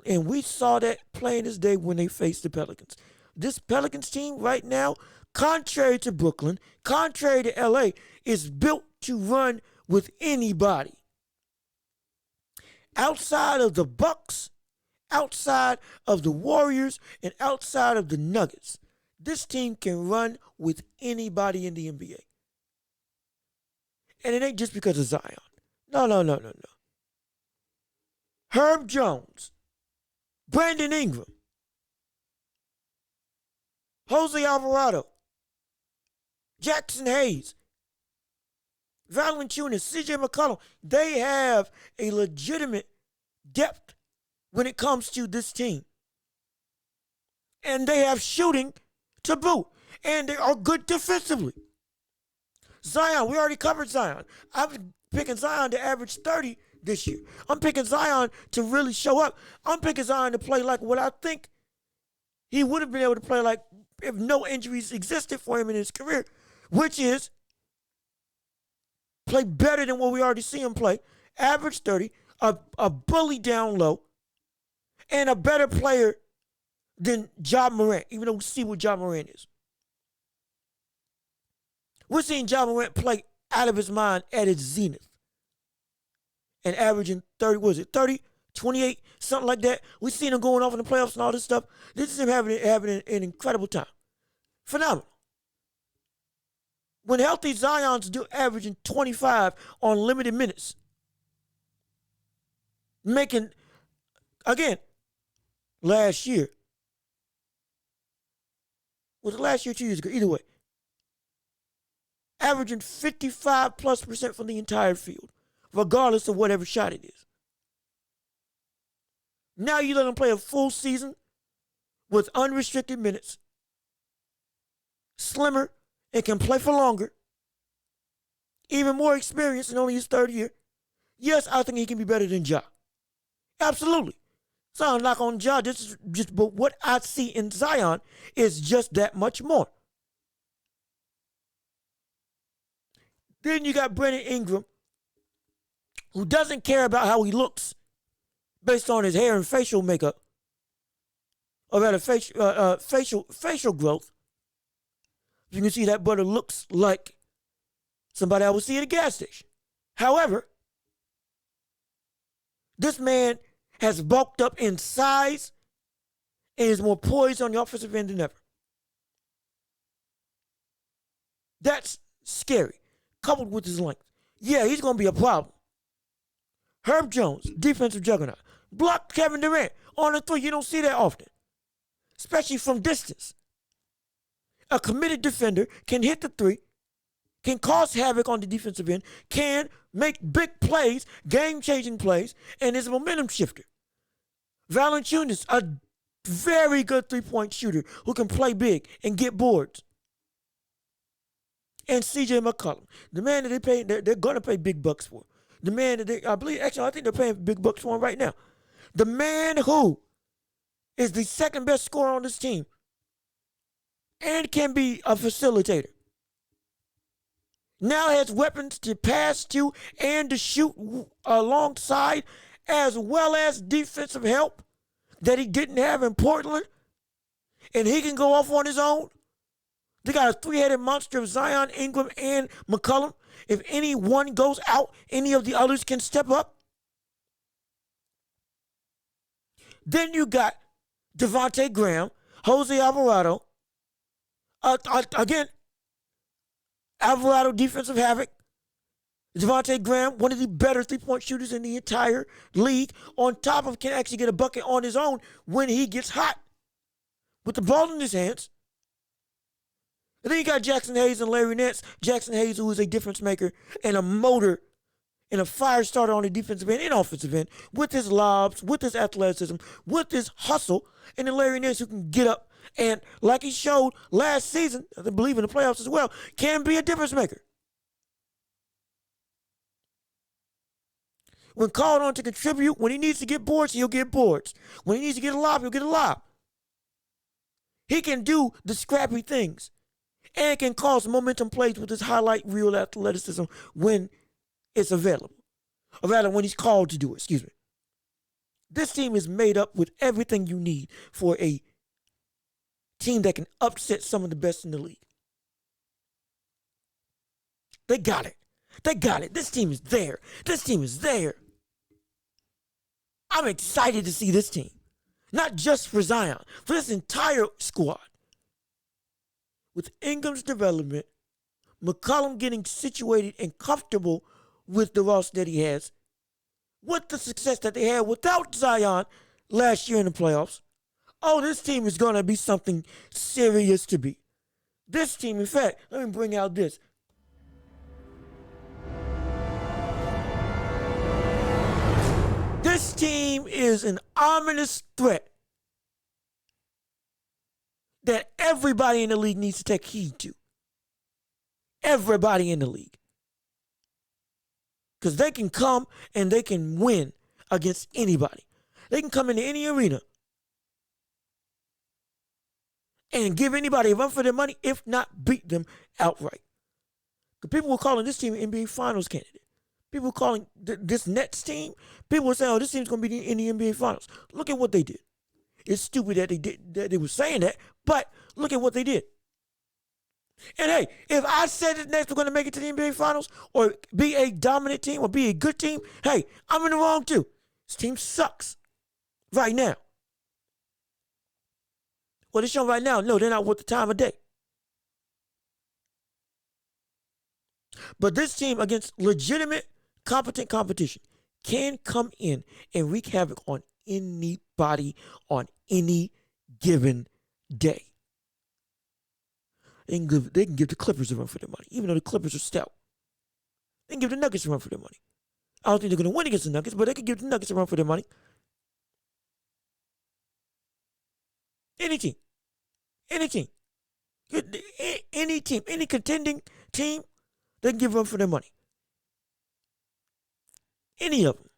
And we saw that plain as day when they faced the Pelicans. This Pelicans team right now, contrary to Brooklyn, contrary to LA, is built to run with anybody. Outside of the Bucks, outside of the Warriors, and outside of the Nuggets, this team can run with anybody in the NBA. And it ain't just because of Zion. No. Herb Jones, Brandon Ingram, Jose Alvarado, Jackson Hayes, Valanciunas, CJ McCollum, they have a legitimate depth when it comes to this team. And they have shooting to boot. And they are good defensively. Zion, we already covered Zion. I'm picking Zion to average 30 this year. I'm picking Zion to really show up. I'm picking Zion to play like what I think he would have been able to play like if no injuries existed for him in his career, which is play better than what we already see him play. Average 30, a bully down low, and a better player than Ja Morant, even though we see what Ja Morant is. We're seeing Ja Morant play out of his mind at his zenith. And averaging 30, 28, something like that. We've seen him going off in the playoffs and all this stuff. This is him having an incredible time. Phenomenal. When healthy, Zion's averaging 25 on limited minutes. Making, again, last year. Was it last year or 2 years ago? Either way. averaging 55+% from the entire field, regardless of whatever shot it is. Now you let him play a full season with unrestricted minutes, slimmer, and can play for longer, even more experience in only his third year. Yes, I think he can be better than Ja. Absolutely. It's not a knock on Ja, but what I see in Zion is just that much more. Then you got Brandon Ingram, who doesn't care about how he looks based on his hair and facial makeup, or rather facial growth. You can see that brother looks like somebody I would see at a gas station. However, this man has bulked up in size and is more poised on the offensive end than ever. That's scary, coupled with his length. Yeah, he's going to be a problem. Herb Jones, defensive juggernaut, blocked Kevin Durant on the three. You don't see that often, especially from distance. A committed defender can hit the three, can cause havoc on the defensive end, can make big plays, game-changing plays, and is a momentum shifter. Valanciunas, a very good three-point shooter who can play big and get boards. And CJ McCollum, the man that they're going to pay big bucks for. The man that I think they're paying big bucks for him right now. The man who is the second best scorer on this team and can be a facilitator. Now has weapons to pass to and to shoot alongside, as well as defensive help that he didn't have in Portland. And he can go off on his own. They got a three-headed monster of Zion, Ingram, and McCollum. If any one goes out, any of the others can step up. Then you got Devontae Graham, Jose Alvarado. Again, Alvarado defensive havoc. Devontae Graham, one of the better three-point shooters in the entire league. On top of can actually get a bucket on his own when he gets hot with the ball in his hands. And then you got Jackson Hayes and Larry Nance. Jackson Hayes, who is a difference maker and a motor and a fire starter on the defensive end and offensive end, with his lobs, with his athleticism, with his hustle. And then Larry Nance, who can get up and, like he showed last season, I believe in the playoffs as well, can be a difference maker. When called on to contribute, when he needs to get boards, he'll get boards. When he needs to get a lob, he'll get a lob. He can do the scrappy things and can cause momentum plays with his highlight reel athleticism when it's available. Or rather, when he's called to do it, excuse me. This team is made up with everything you need for a team that can upset some of the best in the league. They got it. They got it. This team is there. This team is there. I'm excited to see this team. Not just for Zion, for this entire squad. With Ingram's development, McCollum getting situated and comfortable with the roster that he has, with the success that they had without Zion last year in the playoffs. Oh, this team is going to be something serious to beat. This team, in fact, let me bring out this. This team is an ominous threat that everybody in the league needs to take heed to. Everybody in the league. Because they can come and they can win against anybody. They can come into any arena and give anybody a run for their money, if not beat them outright. Because people were calling this team an NBA Finals candidate. People were calling this Nets team, people were saying, oh, this team's going to be in the NBA Finals. Look at what they did. It's stupid that they were saying that, but look at what they did. And hey, if I said that Nets were going to make it to the NBA Finals or be a dominant team or be a good team, hey, I'm in the wrong too. This team sucks right now. Well, they're showing right now, no, they're not worth the time of day. But this team, against legitimate, competent competition, can come in and wreak havoc on anybody on any given day. They can give the Clippers a run for their money, even though the Clippers are stout. They can give the Nuggets a run for their money. I don't think they're going to win against the Nuggets, but they can give the Nuggets a run for their money. Any team. Any team. Any team. Any contending team, they can give a run for their money. Any of them.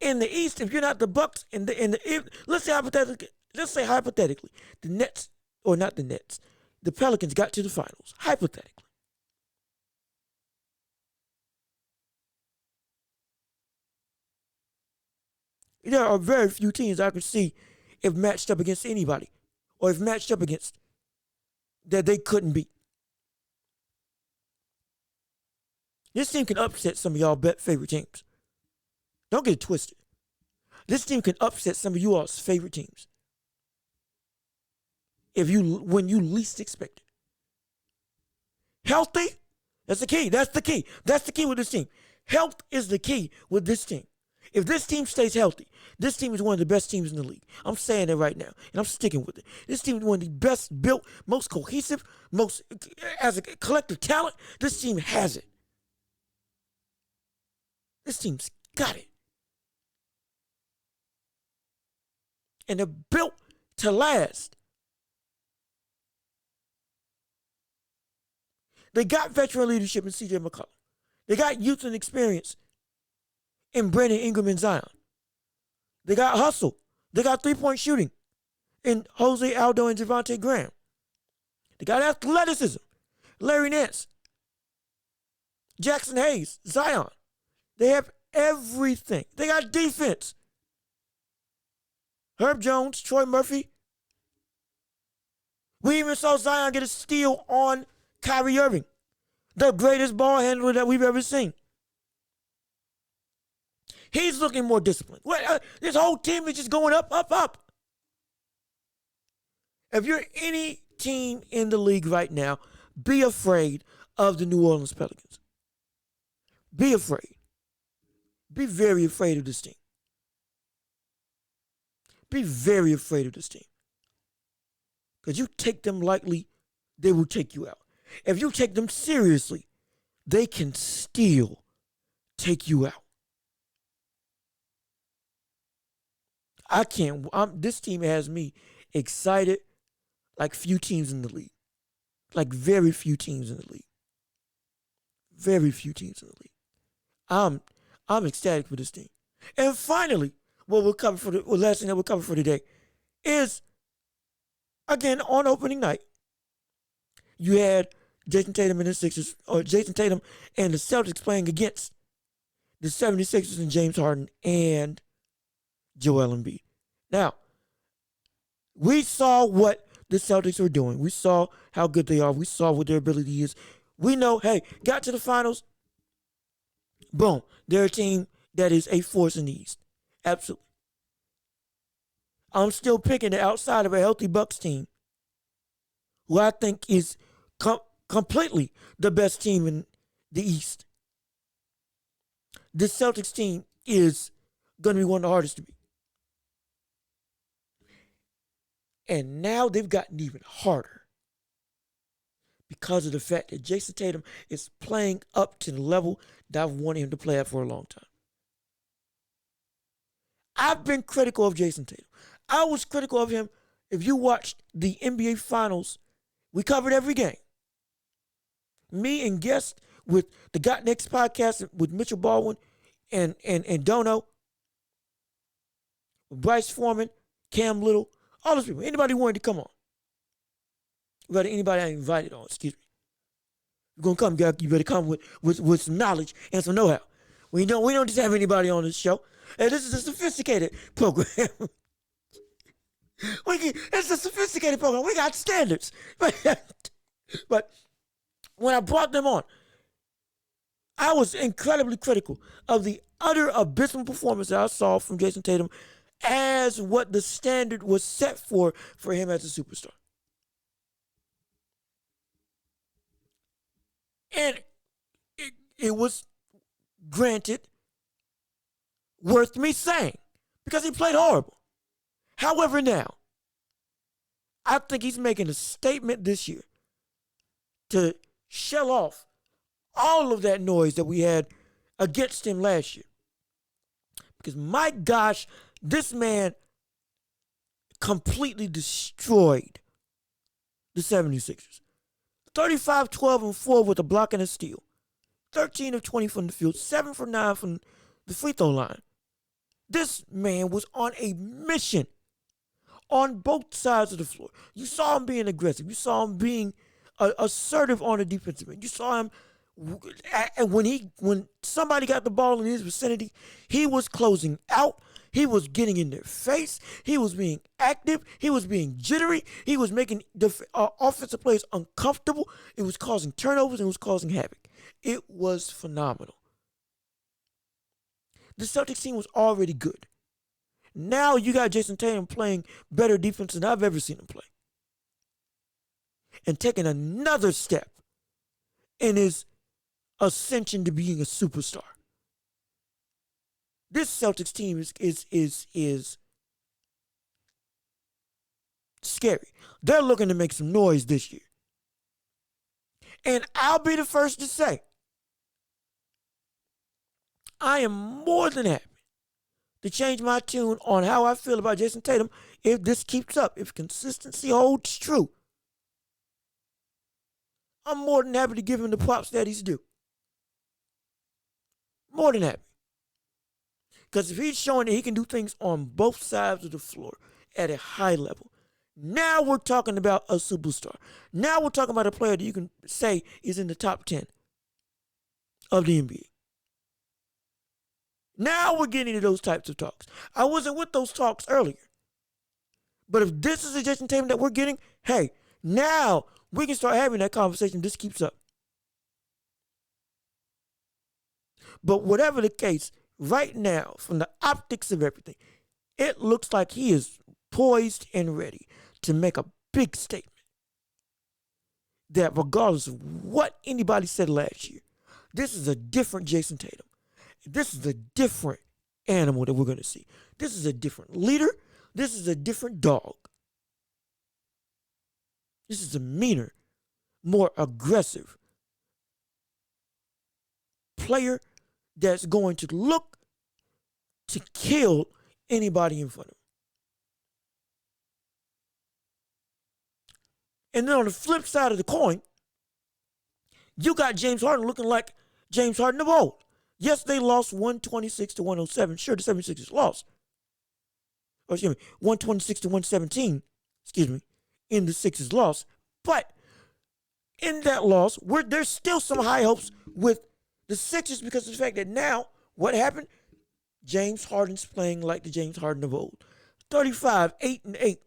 In the East, if you're not the Bucks, let's say hypothetically, the Nets, or not the Nets, the Pelicans got to the finals. Hypothetically. There are very few teams I can see if matched up against anybody, or if matched up against, that they couldn't beat. This team can upset some of y'all favorite teams. Don't get it twisted. This team can upset some of you all's favorite teams. When you least expect it. Healthy, that's the key. That's the key. That's the key with this team. Health is the key with this team. If this team stays healthy, this team is one of the best teams in the league. I'm saying it right now, and I'm sticking with it. This team is one of the best built, most cohesive, as a collective talent. This team has it. This team's got it. And they're built to last. They got veteran leadership in C.J. McCollum. They got youth and experience in Brandon Ingram and Zion. They got hustle. They got three-point shooting in Jose Aldo and Javonte Graham. They got athleticism. Larry Nance, Jackson Hayes, Zion. They have everything. They got defense. Herb Jones, Troy Murphy. We even saw Zion get a steal on Kyrie Irving, the greatest ball handler that we've ever seen. He's looking more disciplined. This whole team is just going up, up, up. If you're any team in the league right now, be afraid of the New Orleans Pelicans. Be afraid. Be very afraid of this team. Be very afraid of this team. Because you take them lightly, they will take you out. If you take them seriously, they can still take you out. This team has me excited like few teams in the league. Like very few teams in the league. Very few teams in the league. I'm ecstatic for this team. And finally, what last thing that we'll cover for today is, again, on opening night, you had Jason Tatum and the Celtics playing against the 76ers and James Harden and Joel Embiid. Now, we saw what the Celtics were doing. We saw how good they are. We saw what their ability is. We know, hey, got to the finals. Boom. They're a team that is a force in the East. Absolutely. I'm still picking the outside of a healthy Bucks team, who I think is completely the best team in the East. This Celtics team is going to be one of the hardest to beat. And now they've gotten even harder because of the fact that Jason Tatum is playing up to the level that I've wanted him to play at for a long time. I've been critical of Jason Tatum. I was critical of him. If you watched the NBA Finals, we covered every game. Me and guests with the Got Next podcast with Mitchell Baldwin and Dono, Bryce Foreman, Cam Little, all those people. Anybody wanted to come on. Rather anybody I invited on, excuse me. You're going to come, you better come with some knowledge and some know-how. We don't just have anybody on this show. And this is a sophisticated program. It's a sophisticated program. We got standards. But when I brought them on, I was incredibly critical of the utter abysmal performance that I saw from Jason Tatum as what the standard was set for him as a superstar. And it was, granted, worth me saying, because he played horrible. However, now, I think he's making a statement this year to shell off all of that noise that we had against him last year. Because my gosh, this man completely destroyed the 76ers. 35, 12, and 4 with a block and a steal. 13 of 20 from the field, 7 for 9 from the free throw line. This man was on a mission on both sides of the floor. You saw him being aggressive. You saw him being assertive on the defensive end. You saw him when somebody got the ball in his vicinity, he was closing out. He was getting in their face. He was being active. He was being jittery. He was making offensive players uncomfortable. It was causing turnovers and it was causing havoc. It was phenomenal. The Celtics team was already good. Now you got Jason Tatum playing better defense than I've ever seen him play. And taking another step in his ascension to being a superstar. This Celtics team is scary. They're looking to make some noise this year. And I'll be the first to say, I am more than happy to change my tune on how I feel about Jason Tatum if this keeps up, if consistency holds true. I'm more than happy to give him the props that he's due. More than happy. Because if he's showing that he can do things on both sides of the floor at a high level, now we're talking about a superstar. Now we're talking about a player that you can say is in the top 10 of the NBA. Now we're getting into those types of talks. I wasn't with those talks earlier. But if this is the Jason Tatum that we're getting, hey, now we can start having that conversation if this keeps up. But whatever the case, right now, from the optics of everything, it looks like he is poised and ready to make a big statement. That regardless of what anybody said last year, this is a different Jason Tatum. This is a different animal that we're going to see. This is a different leader. This is a different dog. This is a meaner, more aggressive player that's going to look to kill anybody in front of him. And then on the flip side of the coin, you got James Harden looking like James Harden of old. Yes, they lost 126 to 107. Sure, the 76ers lost. Or excuse me, 126 to 117, in the Sixers loss. But in that loss, there's still some high hopes with the Sixers because of the fact that now, what happened? James Harden's playing like the James Harden of old. 35, 8 and 8.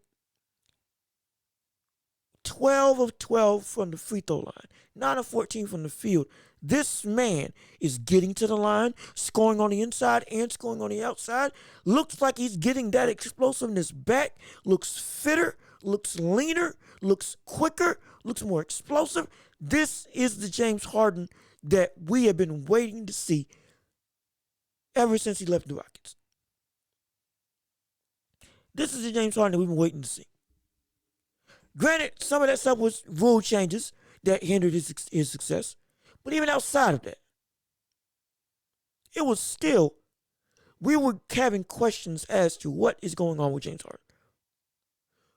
12 of 12 from the free throw line. 9 of 14 from the field. This man is getting to the line, scoring on the inside and scoring on the outside. Looks like he's getting that explosiveness back. Looks fitter, looks leaner, looks quicker, looks more explosive. This is the James Harden that we have been waiting to see ever since he left the Rockets. This is the James Harden that we've been waiting to see. Granted, some of that stuff was rule changes that hindered his success. But even outside of that, it was still, we were having questions as to what is going on with James Harden.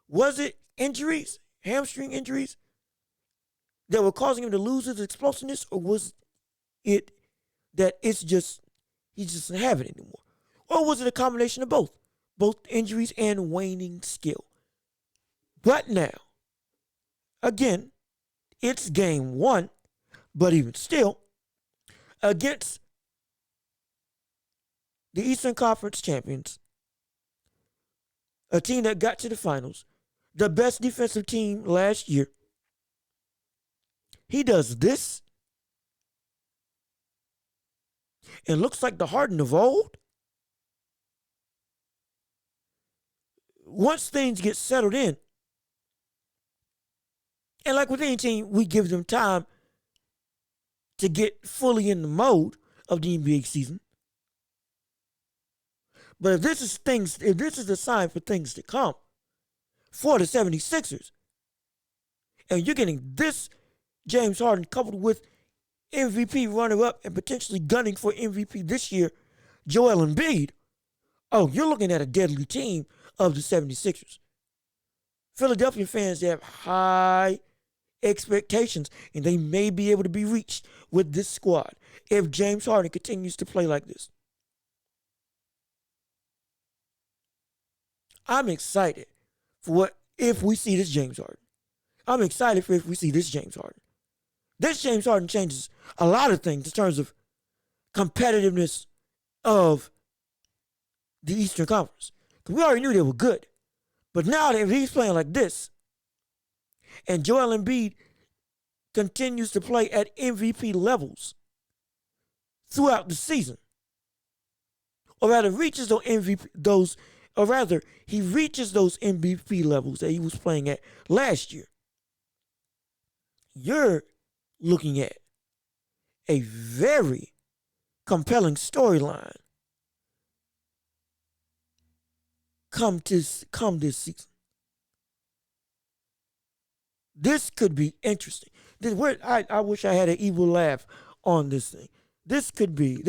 Was it injuries, hamstring injuries, that were causing him to lose his explosiveness, or was it that he just doesn't have it anymore? Or was it a combination of both injuries and waning skill? But now, again, it's game one, but even still, against the Eastern Conference champions, a team that got to the finals, the best defensive team last year, he does this and looks like the Harden of old. Once things get settled in, and like with any team, we give them time to get fully in the mode of the NBA season. But if this is a sign for things to come, for the 76ers. And you're getting this James Harden coupled with MVP runner-up and potentially gunning for MVP this year, Joel Embiid. Oh, you're looking at a deadly team of the 76ers. Philadelphia fans have high expectations, and they may be able to be reached with this squad if James Harden continues to play like this. I'm excited for if we see this James Harden. I'm excited for if we see this James Harden. This James Harden changes a lot of things in terms of competitiveness of the Eastern Conference. Because we already knew they were good. But now that he's playing like this, and Joel Embiid continues to play at MVP levels throughout the season, or rather reaches he reaches those MVP levels that he was playing at last year, you're looking at a very compelling storyline come this season. This could be interesting. I wish I had an evil laugh on this thing. This could be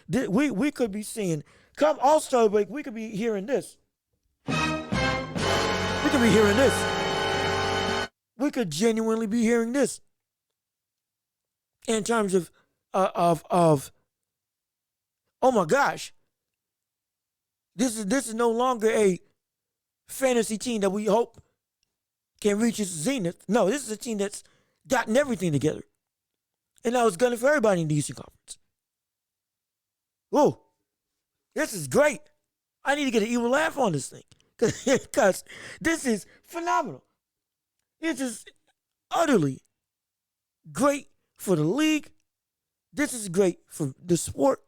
we could be seeing come All-Star break. We could be hearing this. We could be hearing this. We could genuinely be hearing this in terms of oh my gosh, this is no longer a fantasy team that we hope can reach its zenith. No, this is a team that's gotten everything together, and now it's gunning for everybody in the Eastern Conference. Whoa, this is great. I need to get an evil laugh on this thing because this is phenomenal. This is utterly great for the league. This is great for the sport,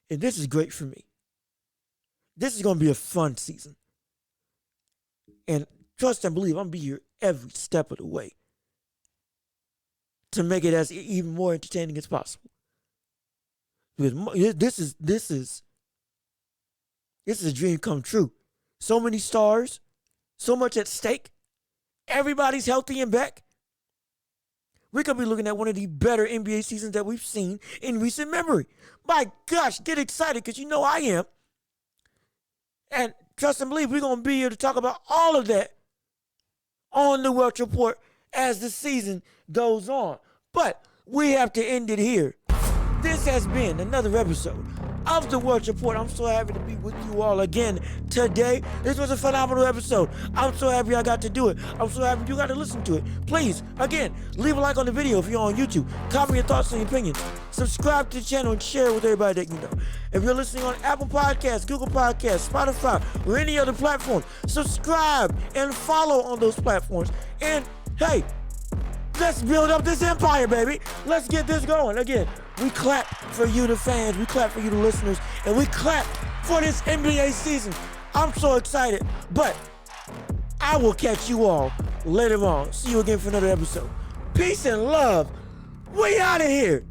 and this is great for me. This is going to be a fun season. And trust and believe, I'm going to be here every step of the way to make it as even more entertaining as possible. Because this is a dream come true. So many stars, so much at stake. Everybody's healthy and back. We could be looking at one of the better NBA seasons that we've seen in recent memory. My gosh, get excited because you know I am. And trust and believe, we're going to be here to talk about all of that on the Welch Report as the season goes on. But we have to end it here. This has been another episode of the Welch Report. I'm so happy to be with you all again today. This was a phenomenal episode. I'm so happy I got to do it. I'm so happy you got to listen to it. Please, again, leave a like on the video if you're on YouTube. Comment your thoughts and opinions. Subscribe to the channel and share it with everybody that you know. If you're listening on Apple Podcasts, Google Podcasts, Spotify, or any other platform, subscribe and follow on those platforms. And hey, let's build up this empire, baby. Let's get this going. Again, we clap for you, the fans. We clap for you, the listeners. And we clap for this NBA season. I'm so excited. But I will catch you all later on. See you again for another episode. Peace and love. We out of here.